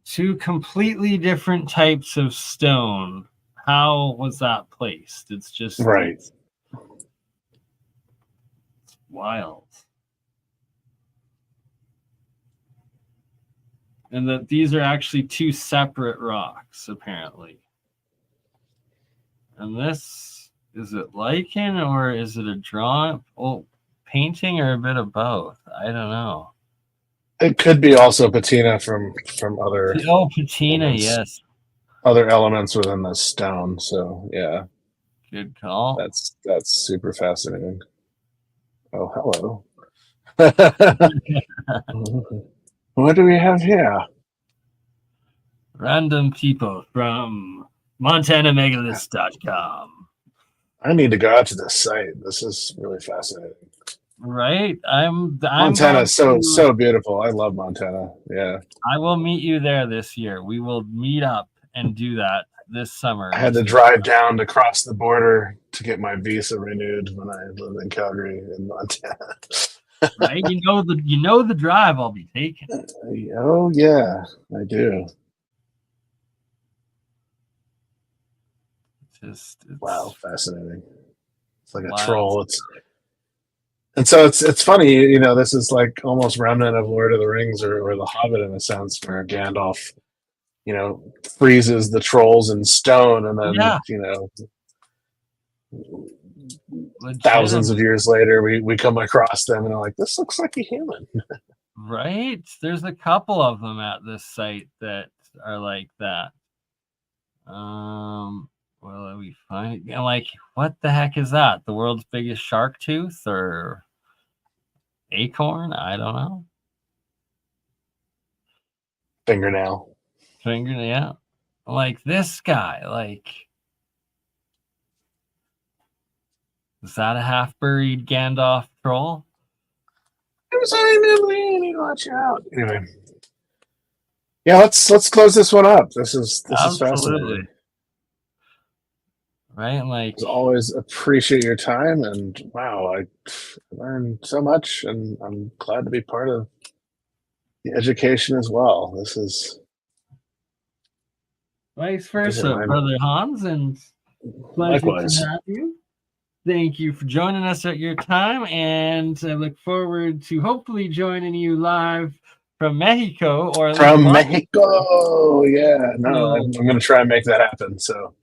2 completely different types of stone. How was that placed? It's just right. It's wild. And that these are actually two separate rocks, apparently. And this, is it lichen or is it a drawn painting or a bit of both? I don't know. It could be also patina from other. Oh, patina, elements. yes. Other elements within the stone. So yeah, good call. That's super fascinating. Oh, hello. What do we have here? Random people from MontanaMegaliths.com. I need to go out to this site. This is really fascinating. Right? Montana is so beautiful. I love Montana. Yeah. I will meet you there this year. We will meet up and do that this summer. I had to drive down to cross the border to get my visa renewed when I lived in Calgary in Montana. Right? You know the drive I'll be taking. Oh yeah, I do. It's wow, fascinating. It's like a troll. It's funny, you know, this is like almost remnant of Lord of the Rings or The Hobbit in a sense, where Gandalf, you know, freezes the trolls in stone, and then you know, thousands of years later we come across them and are like, this looks like a human. Right? There's a couple of them at this site that are like that. Well, we find it, like, what the heck is that? The world's biggest shark tooth or acorn? I don't know. Fingernail. Yeah. Like this guy, like, is that a half-buried Gandalf troll? I'm sorry, Emily, watch out. Anyway. Yeah, let's close this one up. This is fascinating. Right? Like, as always, appreciate your time, and wow, I learned so much, and I'm glad to be part of the education as well. This is vice versa, Brother Hans, and pleasure likewise to have you. Thank you for joining us at your time, and I look forward to hopefully joining you live from Mexico or from Mexico. Yeah, no, I'm going to try and make that happen. So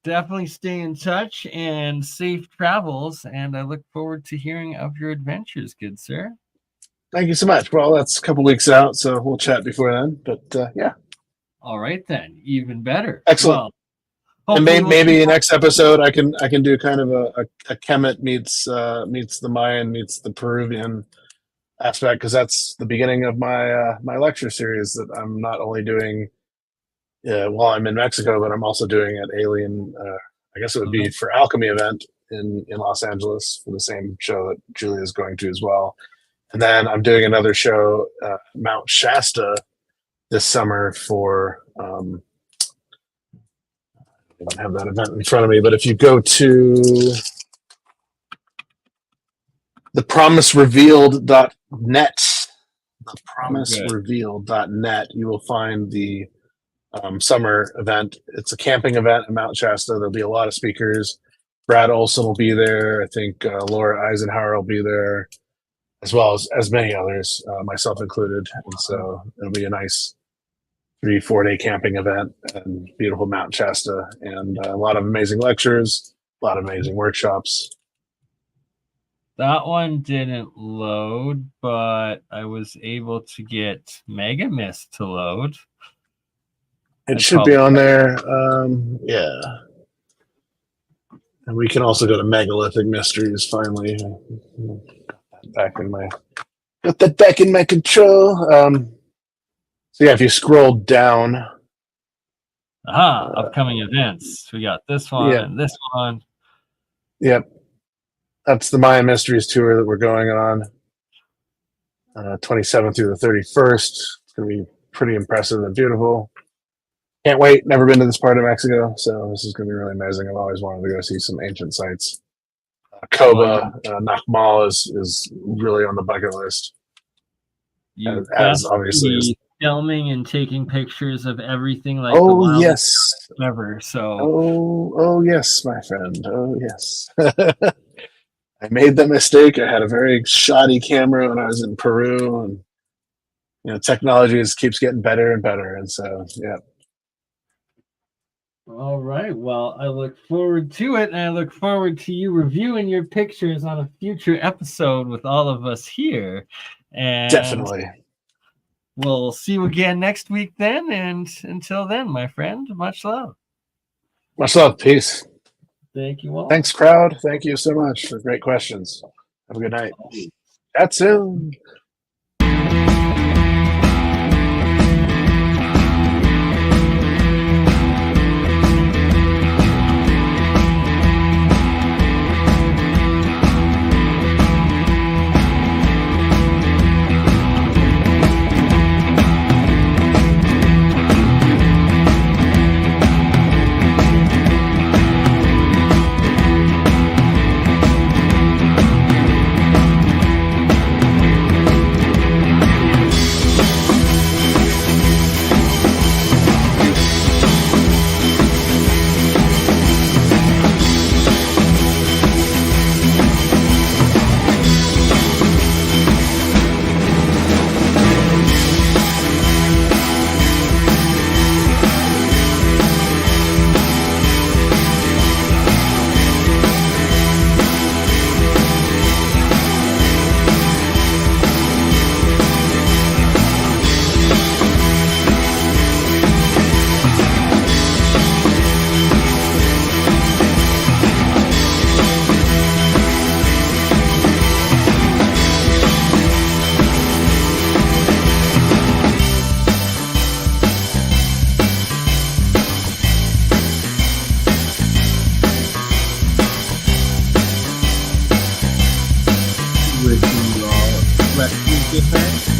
definitely stay in touch and safe travels. And I look forward to hearing of your adventures, good sir. Thank you so much. Well, that's a couple weeks out, so we'll chat before then. But yeah. All right then, even better. Excellent. Well, and maybe next episode I can do kind of a Kemet meets the Mayan meets the Peruvian aspect, because that's the beginning of my my lecture series that I'm not only doing while I'm in Mexico, but I'm also doing at Alien. I guess it would be for Alchemy event in Los Angeles for the same show that Julia is going to as well. And then I'm doing another show, Mount Shasta, this summer for. I don't have that event in front of me, but if you go to thepromiserevealed.net, thepromiserevealed.net, you will find the summer event. It's a camping event in Mount Shasta. There'll be a lot of speakers. Brad Olson will be there. I think Laura Eisenhower will be there, as well as many others, myself included. And so it'll be a nice 3-4 day camping event in beautiful Mount Shasta, and a lot of amazing lectures, a lot of amazing workshops. That one didn't load, but I was able to get Megamist to load. It should be on there. Yeah. And we can also go to Megalithic Mysteries finally. Got that back in my control. So yeah, if you scroll down. Upcoming events. We got this one and this one. Yep. That's the Mayan Mysteries tour that we're going on. 27th through the 31st. It's going to be pretty impressive and beautiful. Can't wait. Never been to this part of Mexico, so this is going to be really amazing. I've always wanted to go see some ancient sites. Coba, Nakmal is really on the bucket list. As obviously filming and taking pictures of everything like yes ever. So oh yes, my friend. Oh yes. I made that mistake. I had a very shoddy camera when I was in Peru, and technology keeps getting better and better, and so yeah. All right. Well, I look forward to it, and I look forward to you reviewing your pictures on a future episode with all of us here. And Definitely. We'll see you again next week then. And until then, my friend, much love. Much love. Peace. Thank you all. Thanks, crowd. Thank you so much for great questions. Have a good night. Chat soon. With the questions different.